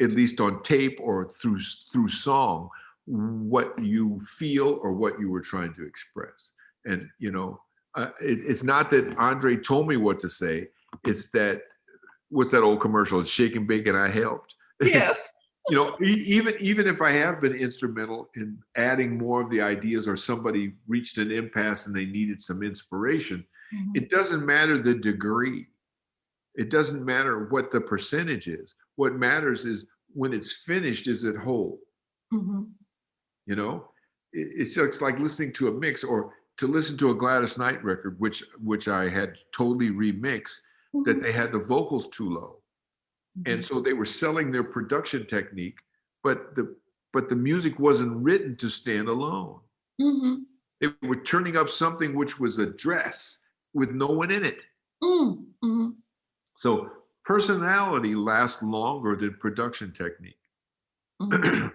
at least on tape or through song, what you feel or what you were trying to express. And it's not that Andre told me what to say. It's that, what's that old commercial? It's shake and bake and I helped. yes. Even if I have been instrumental in adding more of the ideas, or somebody reached an impasse and they needed some inspiration, Mhm, it doesn't matter the degree. It doesn't matter what the percentage is. What matters is when it's finished, is it whole? mhm, You know, it's just like listening to a mix, or to listen to a Gladys Knight record, which I had totally remixed, that mhm, they had the vocals too low, and mhm, so they were selling their production technique, but the music wasn't written to stand alone. mhm, They were turning up something which was a dress with no one in it. mm, mhm, So personality lasts longer than production technique. mhm,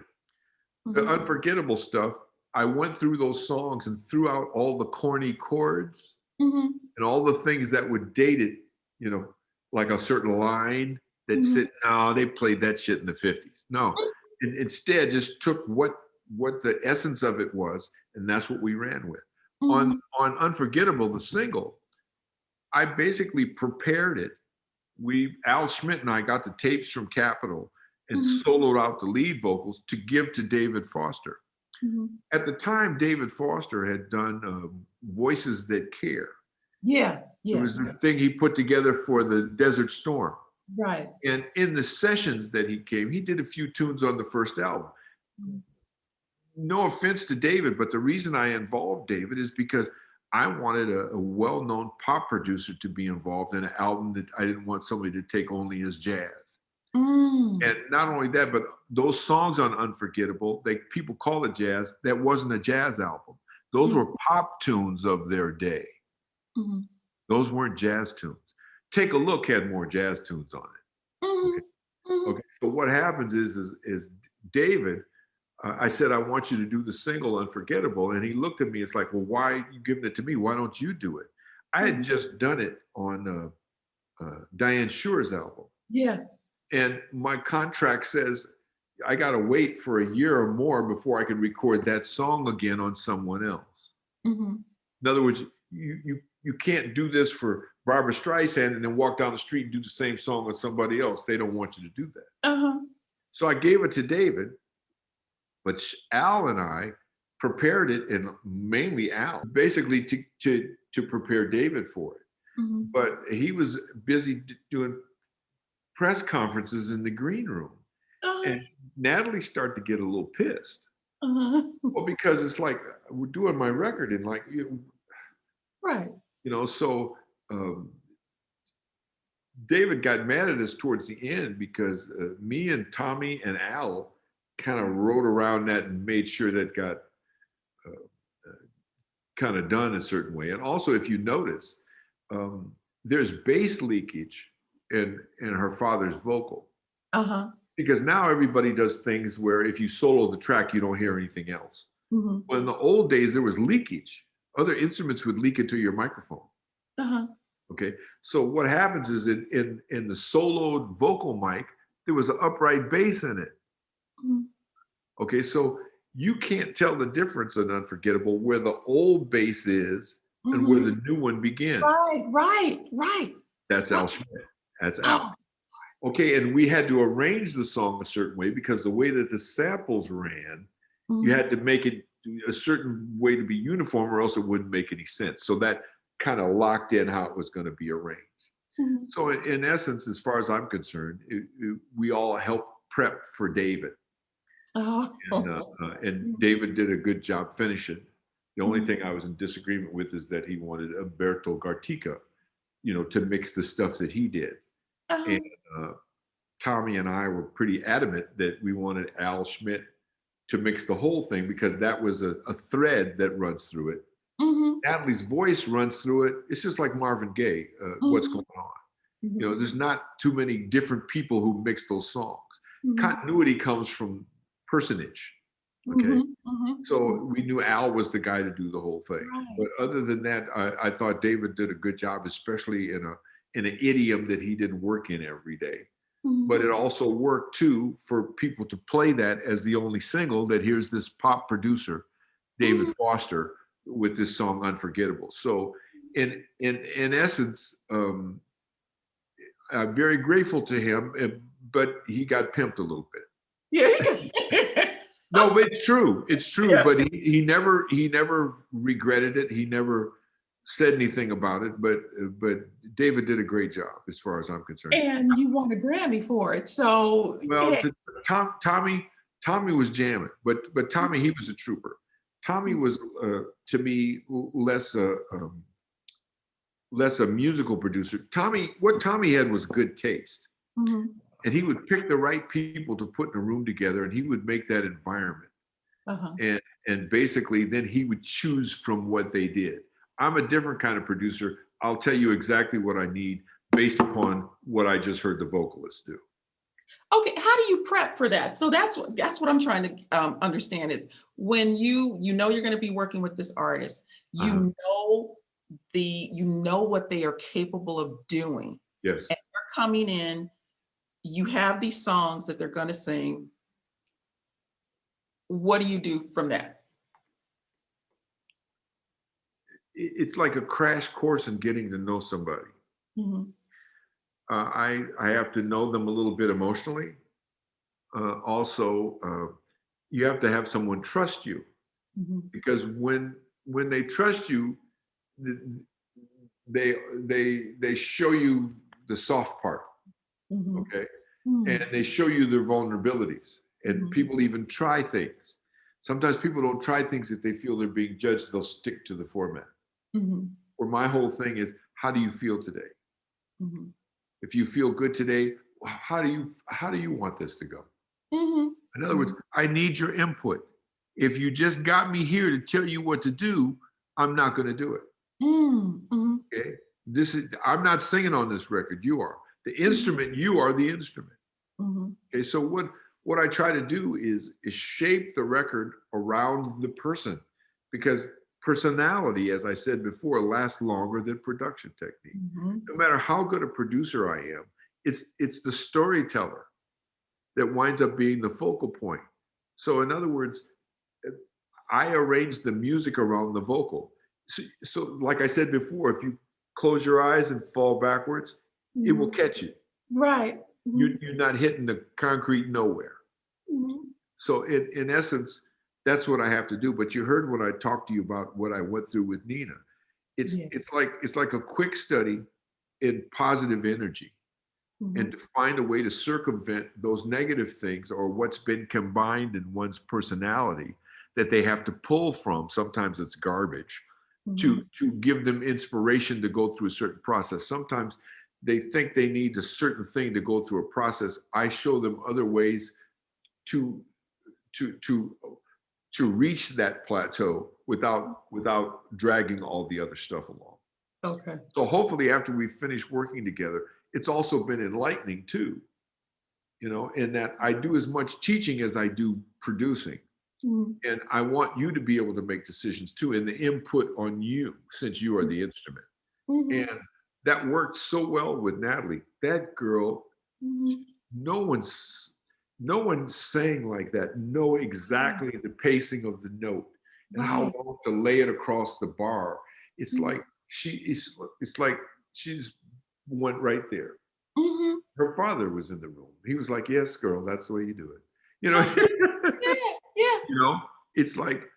The mhm, unforgettable stuff, I went through those songs and threw out all the corny chords mhm, and all the things that would date it, you know, like a certain line that mhm, said, no, they played that shit in the 50s. No. And instead just took what the essence of it was, and that's what we ran with. On mhm, on Unforgettable, the single, I basically prepared it. Al Schmidt and I got the tapes from Capitol and mhm, soloed out the lead vocals to give to David Foster. mhm. At the time, David Foster had done Voices That Care. Yeah, It yeah, was the thing he put together for the Desert Storm. right. And in the sessions that he came, he did a few tunes on the first album. Mhm, No offense to David, but the reason I involved David is because I wanted a well-known pop producer to be involved in an album, that I didn't want somebody to take only as jazz. mm, And not only that, but those songs on Unforgettable, people call it jazz. That wasn't a jazz album. Those mhm, were pop tunes of their day. mhm, Those weren't jazz tunes. Take a Look had more jazz tunes on it. Okay. mhm, mhm, Okay. So what happens is David, I said, I want you to do the single Unforgettable. And he looked at me. It's like, well, why are you giving it to me? Why don't you do it? I had mhm. just done it on Diane Schure's album. Yeah. And my contract says I got to wait for a year or more before I can record that song again on someone else. Mhm, In other words, you can't do this for Barbara Streisand and then walk down the street and do the same song with somebody else. They don't want you to do that. uh-huh. So I gave it to David, but Al and I prepared it, and mainly Al, basically to prepare David for it. Mhm, But he was busy doing press conferences in the green room. Uh-huh. And Natalie started to get a little pissed. Uh-huh. Well, because it's like we're doing my record and like Right. so um, David got mad at us towards the end because me and Tommy and Al kind of rode around that and made sure that got uh, kind of done a certain way. And also, if you notice, there's bass leakage in her father's vocal Uh-huh. because now everybody does things where if you solo the track, you don't hear anything else. Mm-hmm. Well, in the old days, there was leakage. Other instruments would leak into your microphone. Uh-huh. Okay, so what happens is in the soloed vocal mic, there was an upright bass in it. Mm-hmm. Okay, so you can't tell the difference in Unforgettable where the old bass is and where the new one begins. Right. That's Al Right. Schmidt. That's Oh. Al. Okay, and we had to arrange the song a certain way because the way that the samples ran, you had to make it a certain way to be uniform or else it wouldn't make any sense. So that kind of locked in how it was going to be arranged. Mm-hmm. So in essence, as far as I'm concerned, we all helped prep for David. Oh. And David did a good job finishing. The only thing I was in disagreement with is that he wanted Umberto Gartica, to mix the stuff that he did. Uh-huh. And Tommy and I were pretty adamant that we wanted Al Schmidt to mix the whole thing because that was a thread that runs through it. Mm-hmm. Natalie's voice runs through it. It's just like Marvin Gaye, what's going on. There's not too many different people who mix those songs. Continuity comes from personage. Okay. So we knew Al was the guy to do the whole thing. Right. But other than that, I thought David did a good job, especially in an idiom that he didn't work in every day. But it also worked too for people to play that as the only single that here's this pop producer, David Foster, with this song Unforgettable. So in essence, I'm very grateful to him, but he got pimped a little bit. Yeah. No, but it's true. It's true. Yeah. But he never regretted it. He never said anything about it. But David did a great job as far as I'm concerned. And you won a Grammy for it. So Well, Tommy was jamming, but Tommy, he was a trooper. Tommy was to me less a musical producer. What Tommy had was good taste. And he would pick the right people to put in a room together and he would make that environment. And basically then he would choose from what they did. I'm a different kind of producer. I'll tell you exactly what I need based upon what I just heard the vocalist do. Okay, how do you prep for that? So that's what I'm trying to understand is when you know you're going to be working with this artist, you know what they are capable of doing. Yes. And you're coming in, you have these songs that they're going to sing. What do you do from that? It's like a crash course in getting to know somebody. I have to know them a little bit emotionally. Also, you have to have someone trust you, because when they trust you, they show you the soft part, okay, and they show you their vulnerabilities. And people even try things. Sometimes people don't try things if they feel they're being judged. They'll stick to the format. Or my whole thing is, how do you feel today? If you feel good today, how do you want this to go? In other words, I need your input. If you just got me here to tell you what to do, I'm not going to do it. Okay, I'm not singing on this record. You are the instrument. You are the instrument. Okay, so what I try to do is shape the record around the person, because personality, as I said before, lasts longer than production technique. No matter how good a producer I am, it's the storyteller that winds up being the focal point. So in other words, I arrange the music around the vocal. So like I said before, if you close your eyes and fall backwards, it will catch you. Right. You're not hitting the concrete nowhere. So in essence, that's what I have to do. But you heard when I talked to you about what I went through with Nina. It's like a quick study in positive energy. and Mhm. to find a way to circumvent those negative things or what's been combined in one's personality that they have to pull from. Sometimes it's garbage Mhm. to give them inspiration to go through a certain process. Sometimes they think they need a certain thing to go through a process. I show them other ways to to to to reach that plateau without dragging all the other stuff along. Okay. So hopefully after we finish working together, it's also been enlightening too, in that I do as much teaching as I do producing. Mhm. And I want you to be able to make decisions too, and the input on you since you are the instrument. Mhm. And that worked so well with Natalie. That girl, Mhm. no one's no one sang like that, know Right. exactly the pacing of the note and how Right. long to lay it across the bar. It's Mhm. like it's like she's went right there. Mhm. Her father was in the room. He was like, "Yes, girl, that's the way you do it." You know, Uh, yeah. Yeah. you know, it's like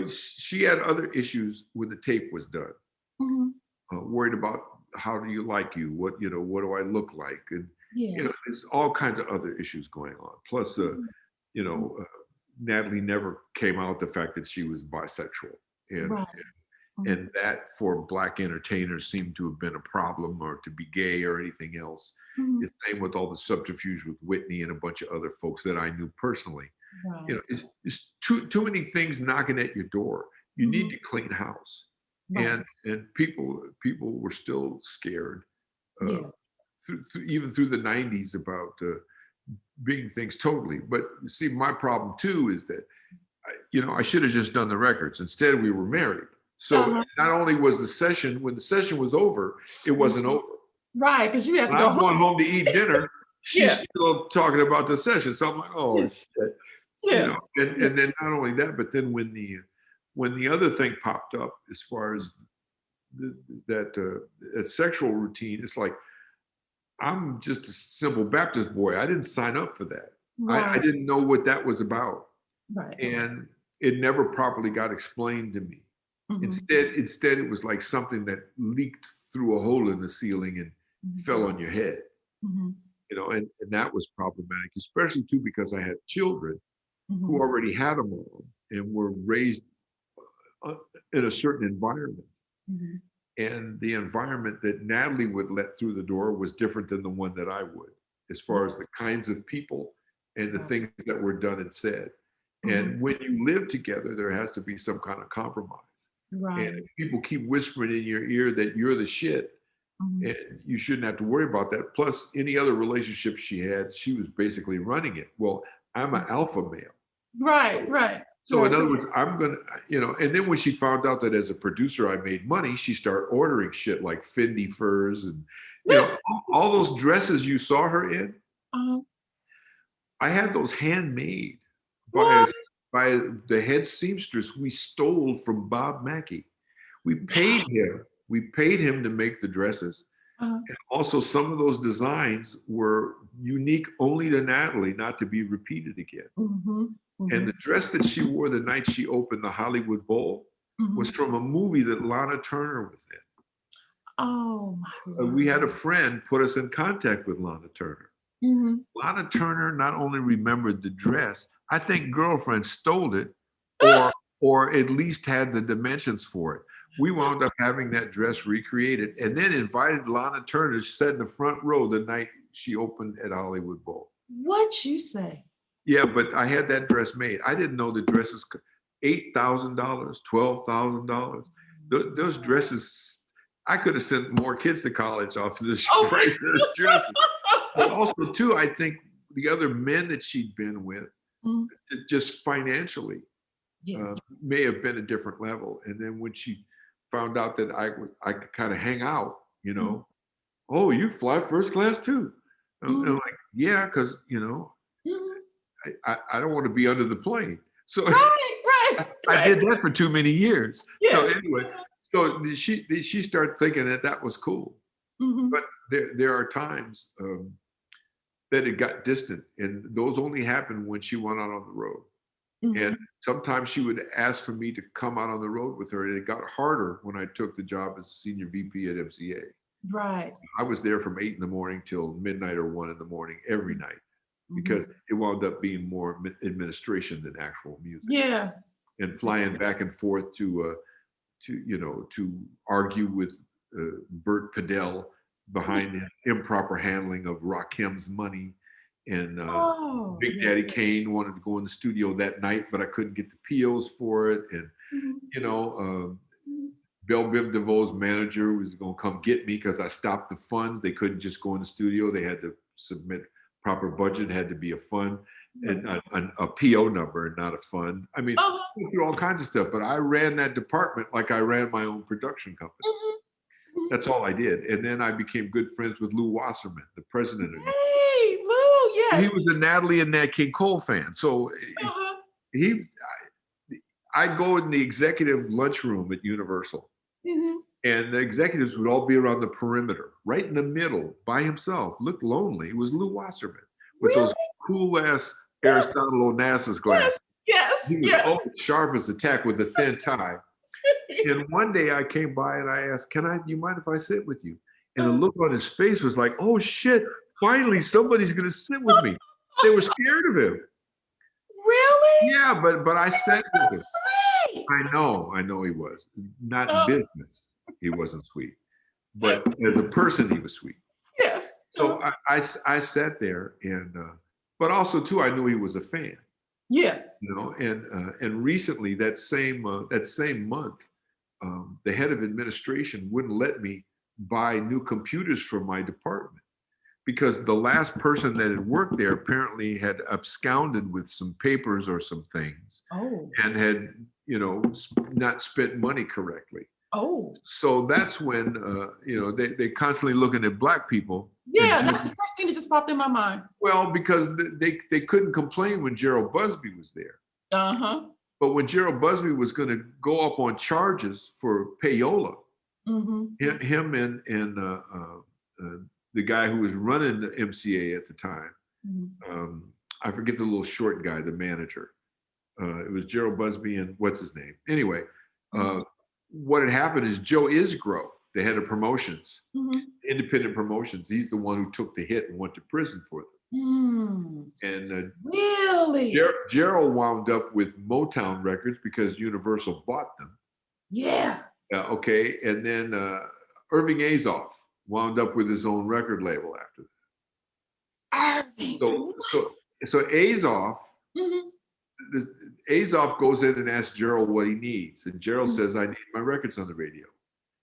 she had other issues when the tape was done. Mhm. Worried about how do you like you? What do I look like? And Yeah. there's all kinds of other issues going on. Plus, Mhm. you Mhm. know, uh, Natalie never came out the fact that she was bisexual, and Right. and Mhm. that for Black entertainers seemed to have been a problem, or to be gay or anything else. Mhm. It's same with all the subterfuge with Whitney and a bunch of other folks that I knew personally. Right. It's too many things knocking at your door. You need Mhm. to clean house, and Right. people were still scared, uh, Yeah. even through the '90s about being things totally. But you see, my problem too is that I should have just done the records. Instead, we were married. So Uh-huh. not only was the session, when the session was over, it wasn't Mhm. over. Right, because you have to When go I'm going home. home to eat dinner, she's Yeah. still talking about the session. So I'm like, oh Yeah. shit, Yeah. And Yeah. then not only that, but then when the other thing popped up as far as the, that sexual routine, it's like I'm just a simple Baptist boy. I didn't sign up for that. I Right. didn't know what that was about, Right. and it never properly got explained to me. Mhm. Instead, it was like something that leaked through a hole in the ceiling and fell Mhm. on your head. Mhm. And that was problematic, especially too because I had children who Mhm. already had a mom and were raised uh, in a certain environment. Mhm. And the environment that Natalie would let through the door was different than the one that I would, as far Yeah. as the kinds of people and the Right. things that were done and said. Mhm. And when you live together, there has to be some kind of compromise. And Right. if people keep whispering in your ear that you're the shit, Mhm. and you shouldn't have to worry about that. Plus, any other relationship she had, she was basically running it. Well, I'm an alpha male. Right. So, Right. so in Right. other words, I'm going to, and then when she found out that as a producer I made money, she started ordering shit like Fendi furs and, all those dresses you saw her in. Um, I had those handmade by what? us by the head seamstress we stole from Bob Mackie. We paid him to make the dresses. Uh, And also, some of those designs were unique only to Natalie, not to be repeated again. mhm. And the Mhm. dress that she wore the night she opened the Hollywood Bowl was Mhm. from a movie that Lana Turner was in. Oh my We Lord. had a friend put us in contact with Lana Turner. Mhm. Lana Turner not only remembered the dress, I think girlfriend stole it, or at least had the dimensions for it. We wound up having that dress recreated and then invited Lana Turner to sit in the front row the night she opened at Hollywood Bowl. What you say? Yeah, but I had that dress made. I didn't know the dresses $8,000, $12,000. Those dresses, I could have sent more kids to college off of this Oh. price of those dresses. But also, too, I think the other men that she'd been with, Mhm. just financially, Yeah. may have been a different level. And then when she found out that I could kind of hang out, Mhm. oh, you fly first class too. And Mhm. like, yeah, because Mhm. I don't want to be under the plane. So Right. Right. I Right. did that for too many years. So Yes. anyway, so did she start thinking that was cool. Mhm. But there are times that it got distant, and those only happened when she went out on the road. And Mhm. sometimes she would ask for me to come out on the road with her, and it got harder when I took the job as senior VP at MCA. Right. I was there from 8 in the morning till midnight or 1 in the morning every night Mm-hmm. because it wound up being more administration than actual music. Yeah. And flying back and forth to argue with Bert Padell behind the improper handling of Rakim's money, and Oh, Big yeah. Daddy Kane wanted to go in the studio that night, but I couldn't get the POs for it, and Mhm. you know. Mhm. Bell Biv DeVoe's manager was going to come get me because I stopped the funds. They couldn't just go in the studio. They had to submit proper budget. It had to be a fund and a PO number and not a fund. I mean, Uh-huh. through all kinds of stuff, but I ran that department like I ran my own production company. Mhm. Mhm. That's all I did. And then I became good friends with Lou Wasserman, the president of it. Hey, Lou, He yes. was a Natalie and Nat King Cole fan. So Uh-huh. he, I'd go in the executive lunchroom at Universal, Mhm. and the executives would all be around the perimeter, right in the middle, by himself. Looked lonely. It was Lou Wasserman with those Really? cool ass Aristotle Onassis glasses. Yes. Yes. He was Yes. always sharp as a tack with a thin tie. And one day I came by and I asked, you mind if I sit with you? And the look on his face was like, oh shit, finally somebody's gonna sit with me. They were scared of him. Really? Yeah, but I sat That's with so him. sweet. I know he was. Not in Uh, business, he wasn't sweet. But as a person, he was sweet. yes. So I sat there, and but also too, I knew he was a fan, Yeah. and recently that same month, the head of administration wouldn't let me buy new computers for my department because the last person that had worked there apparently had absconded with some papers or some things Oh. and had not spent money correctly. Oh. So that's when they constantly looking at black people and Yeah, that's the first thing that just popped in my mind. well, because they couldn't complain when Gerald Busby was there. Uh-huh. But when Gerald Busby was going to go up on charges for payola, Mm-hmm. him and the guy who was running the MCA at the time, Mm-hmm. I forget the little short guy, the manager. It was Gerald Busby and what's his name? Anyway, Mm-hmm. what had happened is Joe Isgro, the head of promotions, Mm-hmm. independent promotions, he's the one who took the hit and went to prison for them. Mm. And Really? Gerald wound up with Motown Records because Universal bought them. Yeah. Okay, and then Irving Azoff wound up with his own record label after that. Irving. So Azoff, Mm-hmm. Azoff goes in and asks Gerald what he needs, and Gerald Mm-hmm. says, "I need my records on the radio."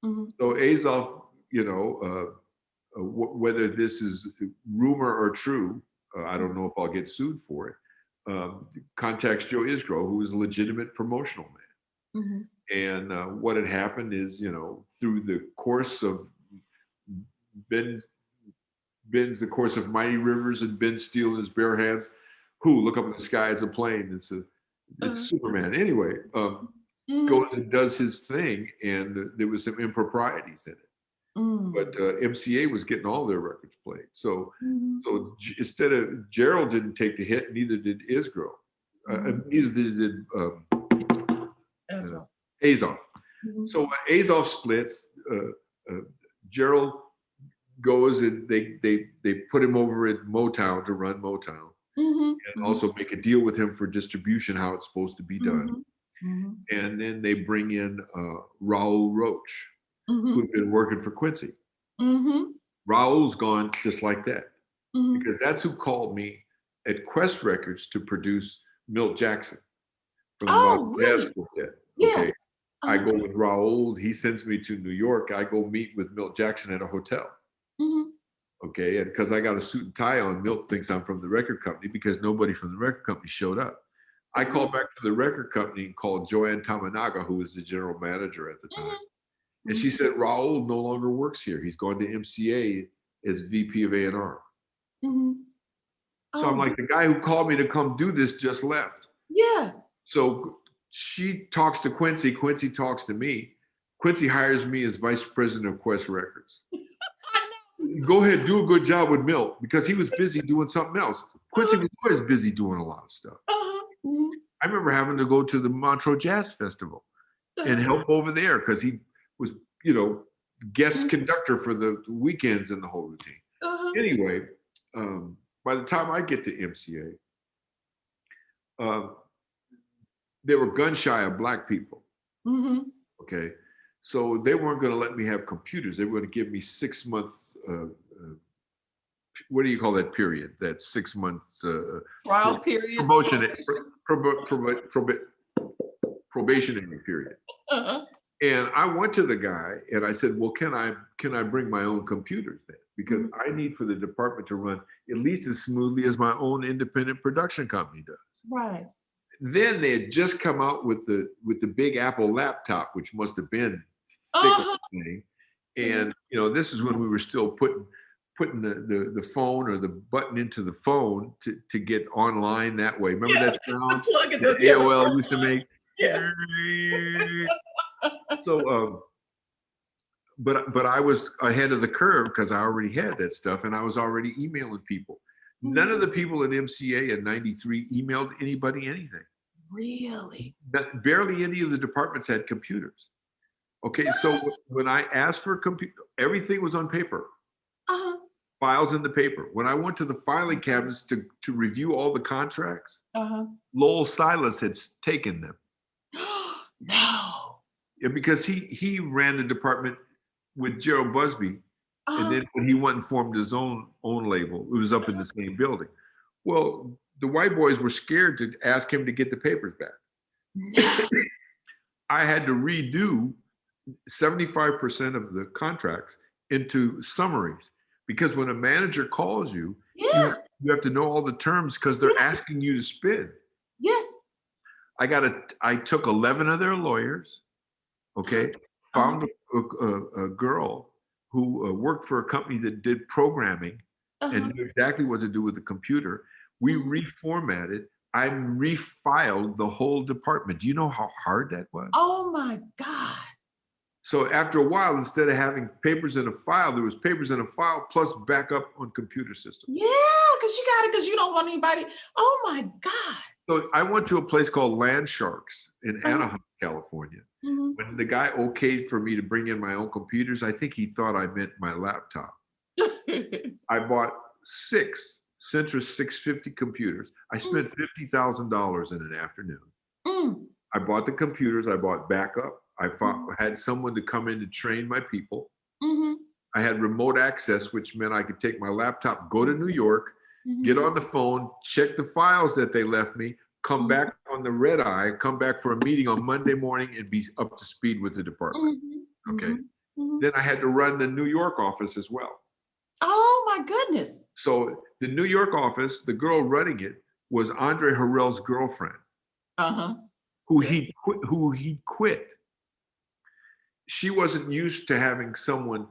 Mm-hmm. So Azoff, whether this is rumor or true, I don't know if I'll get sued for it. Contacts Joe Isgro, who is a legitimate promotional man. Mm-hmm. And what had happened is, through the course of Ben's the course of Mighty Rivers and Ben stealing his bare hands, look up in the sky, it's a plane. It's Superman. Anyway, goes and does his thing, and there was some improprieties in it. But MCA was getting all their records played. So instead of Gerald didn't take the hit, neither did Isgro. Neither did Azoff. So Azoff splits. Gerald goes and they put him over at Motown to run Motown, and also make a deal with him for distribution, how it's supposed to be done. And then they bring in Raoul Roach, who'd been working for Quincy. Raoul's gone just like that, because that's who called me at Quest Records to produce Milt Jackson from the Modern Jazz Quartet. Okay. I go with Raoul. He sends me to New York. I go meet with Milt Jackson at a hotel. Okay. And because I got a suit and tie on, Milt thinks I'm from the record company because nobody from the record company showed up. I called back to the record company and called Joanne Tamanaga, who was the general manager at the time. And she said, Raoul no longer works here. He's going to MCA as VP of A&R. So I'm like, the guy who called me to come do this just left. Yeah. So she talks to Quincy. Quincy talks to me. Quincy hires me as vice president of Quest Records. Go ahead, do a good job with Milt, because he was busy doing something else. Quincy was always busy doing a lot of stuff. I remember having to go to the Montreux Jazz Festival and help over there because he was, guest Mhm. conductor for the weekends and the whole routine. Uh-huh. Anyway, by the time I get to MCA, they were gun shy of black people. Mhm. Okay, so they weren't going to let me have computers. They were going to give me 6 months. What do you call that period? That 6 months Trial period. promotion, probationary period. Uh-huh. And I went to the guy and I said, "Well, can I bring my own computers then? Because Mhm. I need for the department to run at least as smoothly as my own independent production company does." Right. Then they had just come out with the big Apple laptop, which must have been thick as Uh-huh. a thing. Yeah. And this is when we were still putting the phone or the button into the phone to get online that way. Remember Yes. that The sound plug in that the, yeah, the AOL used to first. make? Yes. So, but I was ahead of the curve because I already had that stuff and I was already emailing people. None of Mhm. the people in MCA in '93 emailed anybody anything. Really? Barely any of the departments had computers. Okay, so What? when I asked for a computer, everything was on paper, Uh-huh. files in the paper. When I went to the filing cabinets to review all the contracts, Uh-huh. Lowell Silas had taken them. No. Yeah, because he ran the department with Gerald Busby, and Uh-huh. then when he went and formed his own label, it was up in the same building. Well, the white boys were scared to ask him to get the papers back. No. I had to redo 75% of the contracts into summaries because when a manager calls you, you Yeah. have, you have to know all the terms because they're Yes. asking you to spend. Yes. I took 11 of their lawyers, Uh-huh. okay, Uh-huh. found a girl who worked for a company that did programming and Uh-huh. knew exactly what to do with the computer. We Mhm. reformatted. I refiled the whole department. Do you know how hard that was? Oh my God. So after a while, instead of having papers in a file, there was papers in a file plus backup on computer systems. Yeah, because you got it, because you don't want anybody. Oh my God. So I went to a place called Land Sharks in Uh-huh. Anaheim, California. Mhm. When the guy okayed for me to bring in my own computers, I think he thought I meant my laptop. I bought 6 Centrus 650 computers. I Mm, spent $50,000 in an afternoon. mm, I bought the computers. I bought backup. mhm, Had someone to come in to train my people. mhm, I had remote access, which meant I could take my laptop, go to New York, get mhm, on the phone, check the files that they left me, come mhm, back on the red eye, come back for a meeting on Monday morning and be up to speed with the department. mhm, Okay. mhm, mhm. Then I had to run the New York office as well. Oh my goodness. So the New York office, the girl running it was Andre Harrell's girlfriend, Uh-huh. who Yeah. he quit. She wasn't used to having someone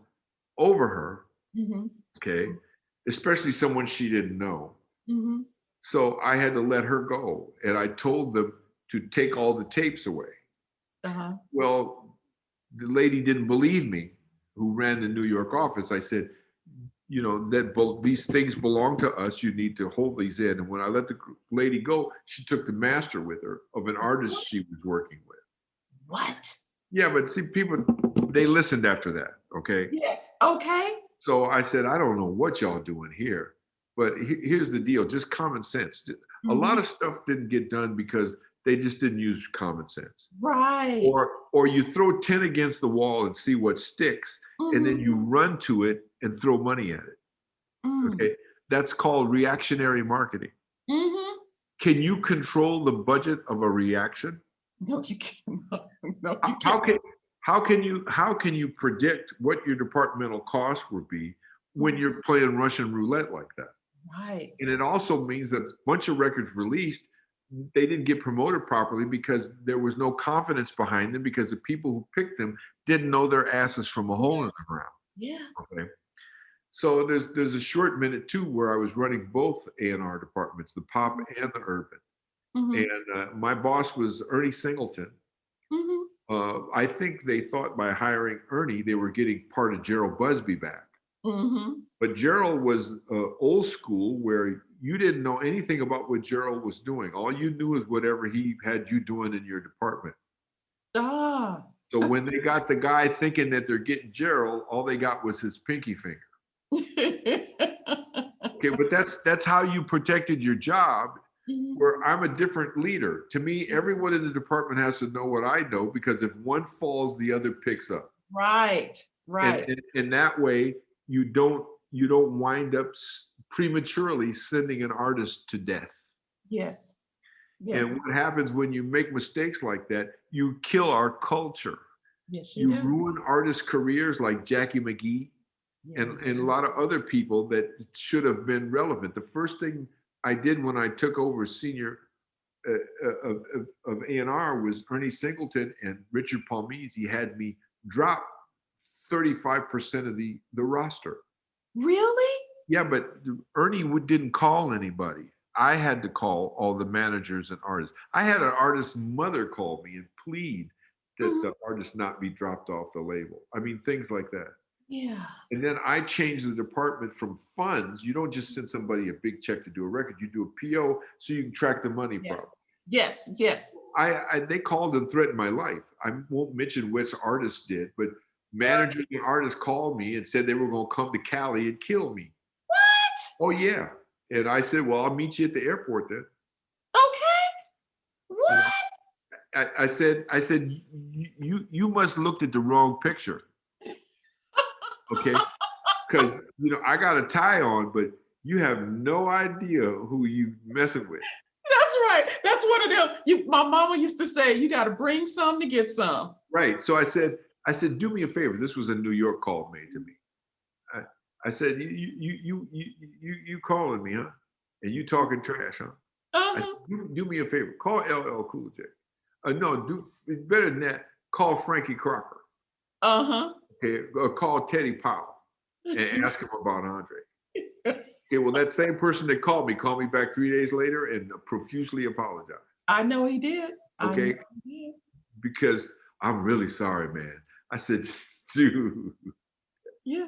over her, Mhm, okay, especially someone she didn't know. mhm. So I had to let her go. And I told them to take all the tapes away. Uh-huh. Well, the lady didn't believe me who ran the New York office. I said, these things belong to us. You need to hold these in. And when I let the lady go, she took the master with her of an artist she was working with. What? Yeah, but see, people, they listened after that. Okay. Yes. Okay. So I said, I don't know what y'all doing here, but here's the deal, just common sense. A lot Mhm. of stuff didn't get done because they just didn't use common sense. Right. Or you throw 10 against the wall and see what sticks, and then Mhm, you run to it and throw money at it. mm, Okay. That's called reactionary marketing. mhm. Can you control the budget of a reaction? No, you cannot. No, you How how cannot. can how can you predict what your departmental costs will be when Mhm. you're playing Russian roulette like that? Right. And it also means that a bunch of records released, they didn't get promoted properly because there was no confidence behind them because the people who picked them didn't know their asses from a hole in Yeah. the ground. Yeah. Okay. So there's a short minute too where I was running both A&R departments, the pop Mhm, and the urban. mhm, And my boss was Ernie Singleton. mhm. I think they thought by hiring Ernie, they were getting part of Gerald Busby back. Mhm. But Gerald was old school where you didn't know anything about what Gerald was doing. All you knew is whatever he had you doing in your department. Ah. So when they got the guy thinking that they're getting Gerald, all they got was his pinky finger. Okay, but that's how you protected your job. Where I'm a different leader. To me, everyone in the department has to know what I know, because if one falls, the other picks up. Right, right. And that way, you don't wind up prematurely sending an artist to death. Yes, yes. And what happens when you make mistakes like that? You kill our culture. Yes, You do. ruin artists' careers like Jackie McGee and a lot of other people that should have been relevant. The first thing I did when I took over senior of A&R was Ernie Singleton and Richard Palmese. He had me drop 35% of the roster. Really? Yeah, but Ernie didn't call anybody. I had to call all the managers and artists. I had an artist's mother call me and plead that the artist not be dropped off the label. I mean, things like that. Yeah. And then I changed the department from funds. You don't just send somebody a big check to do a record. You do a PO so you can track the money properly. Yes, yes. They called and threatened my life. I won't mention which artists did, but managers and artists called me and said they were going to come to Cali and kill me. What? Oh, yeah. And I said, well, I'll meet you at the airport then. Okay. What? I said, you must have looked at the wrong picture. Okay. Because, I got a tie on, but you have no idea who you messing with. That's right. That's one of them. My mama used to say, you got to bring some to get some. Right. So I said, do me a favor. This was a New York call made to me. I said, you calling me, huh? And you talking trash, huh? I said, do me a favor. Call LL Cool J. No, better than that. Call Frankie Crocker. Okay. Or call Teddy Powell and ask him about Andre. Okay. Well, that same person that called me back 3 days later and profusely apologized. I know he did. Okay. He did. Because I'm really sorry, man. I said, dude. Yeah.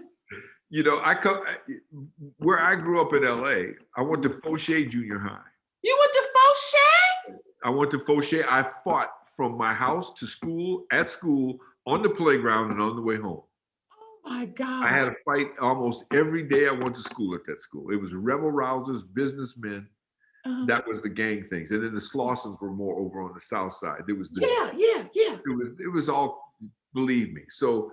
Where I grew up in LA, I went to Fauché Junior High. You went to Fauché? I went to Fauché. I fought from my house to school, at school, on the playground, and on the way home. Oh my God. I had a fight almost every day I went to school at that school. It was rebel rousers, businessmen. That was the gang things. And then the Slausons were more over on the south side. There was yeah. It was all, believe me. So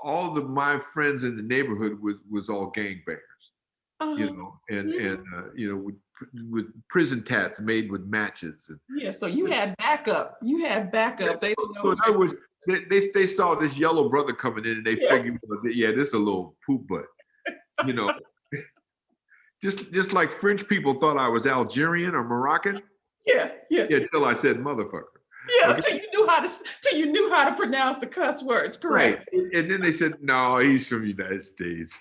all of my friends in the neighborhood was all gangbangers, with prison tats made with matches. So you had backup. They so in other words, they saw this yellow brother coming in and they figured, this is a little poop butt, Just like French people thought I was Algerian or Moroccan. Yeah. Until I said motherfucker. Yeah, okay. till you knew how to pronounce the cuss words, correct? Right. And then they said, no, he's from the United States.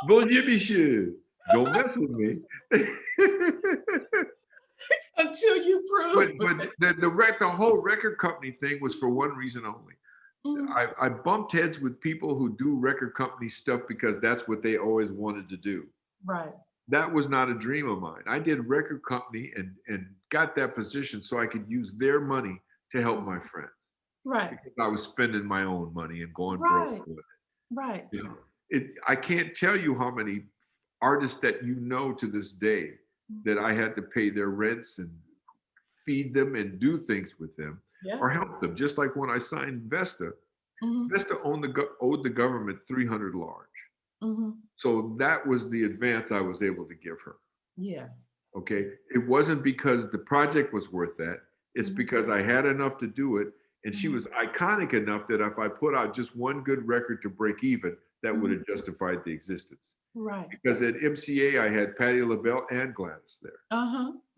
Bonjour, monsieur. Don't mess with me. Until you prove. But the whole record company thing was for one reason only. I bumped heads with people who do record company stuff because that's what they always wanted to do. Right. That was not a dream of mine. I did record company and got that position so I could use their money to help my friends. Right. Because I was spending my own money and going broke with it. Right. I can't tell you how many artists that to this day that I had to pay their rents and feed them and do things with them or help them. Just like when I signed Vesta, Vesta owed the government $300 large. So that was the advance I was able to give her. Yeah. Okay. It wasn't because the project was worth that. It's because I had enough to do it. And she was iconic enough that if I put out just one good record to break even, that would have justified the existence. Right. Because at MCA, I had Patti LaBelle and Gladys there.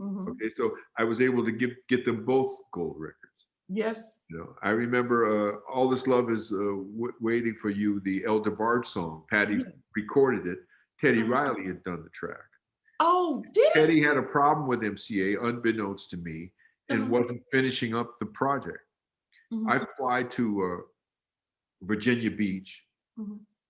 Okay. So I was able to get them both gold records. Yes. I remember All This Love Is Waiting for You, the El DeBarge song. Patti recorded it. Teddy Riley had done the track. Oh, did he? Teddy had a problem with MCA, unbeknownst to me, and wasn't finishing up the project. I fly to Virginia Beach.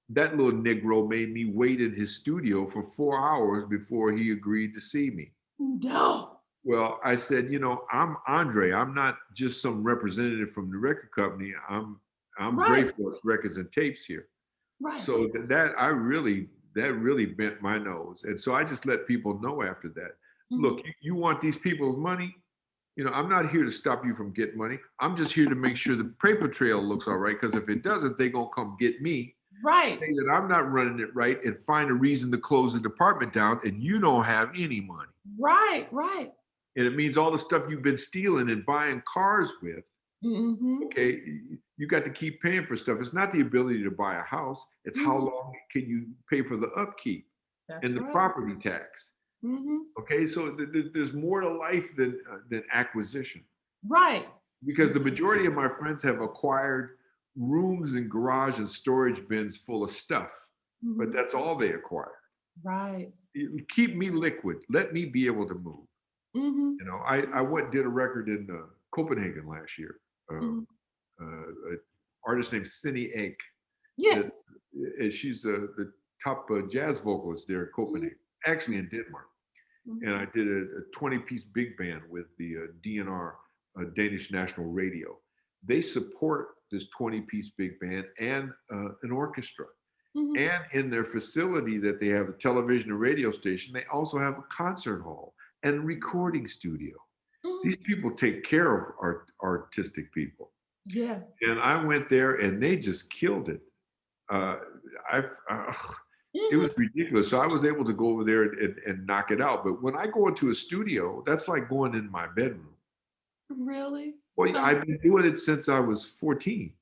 That little Negro made me wait in his studio for 4 hours before he agreed to see me. No. Well, I said, I'm Andre. I'm not just some representative from the record company. I'm Right, Dreyfus Records and Tapes here. right. So that really bent my nose. And so I just let people know after that, look, Mhm. you want these people's money? I'm not here to stop you from getting money. I'm just here to make sure the paper trail looks all right. Because if it doesn't, they're gonna come get me, say Right, that I'm not running it right, and find a reason to close the department down, and you don't have any money. right, right. And it means all the stuff you've been stealing and buying cars with, Mhm. okay, you got to keep paying for stuff. It's not the ability to buy a house, it's how Mhm. long can you pay for the upkeep and That's the right. property tax. Mhm. Okay, so there's more to life than acquisition, Right. because the majority of my friends have acquired rooms and garage and storage bins full of stuff, but Mhm. that's all they acquire. Right. Keep me liquid, let me be able to move. Mhm. I went and did a record in Copenhagen last year. Mhm. An artist named Cindy Egg. Yes. She's the top jazz vocalist there in Mhm. Copenhagen, actually in Denmark. Mhm. And I did a 20-piece big band with the DNR, Danish National Radio. They support this 20-piece big band and an orchestra. Mhm. And in their facility that they have a television and radio station, they also have a concert hall and recording studio. Mhm. These people take care of artistic people. Yeah. And I went there and they just killed it. Uh, I've, it was Mhm. ridiculous. So I was able to go over there and knock it out. But when I go into a studio, that's like going in my bedroom. Really? Well, So I've been doing it since I was 14.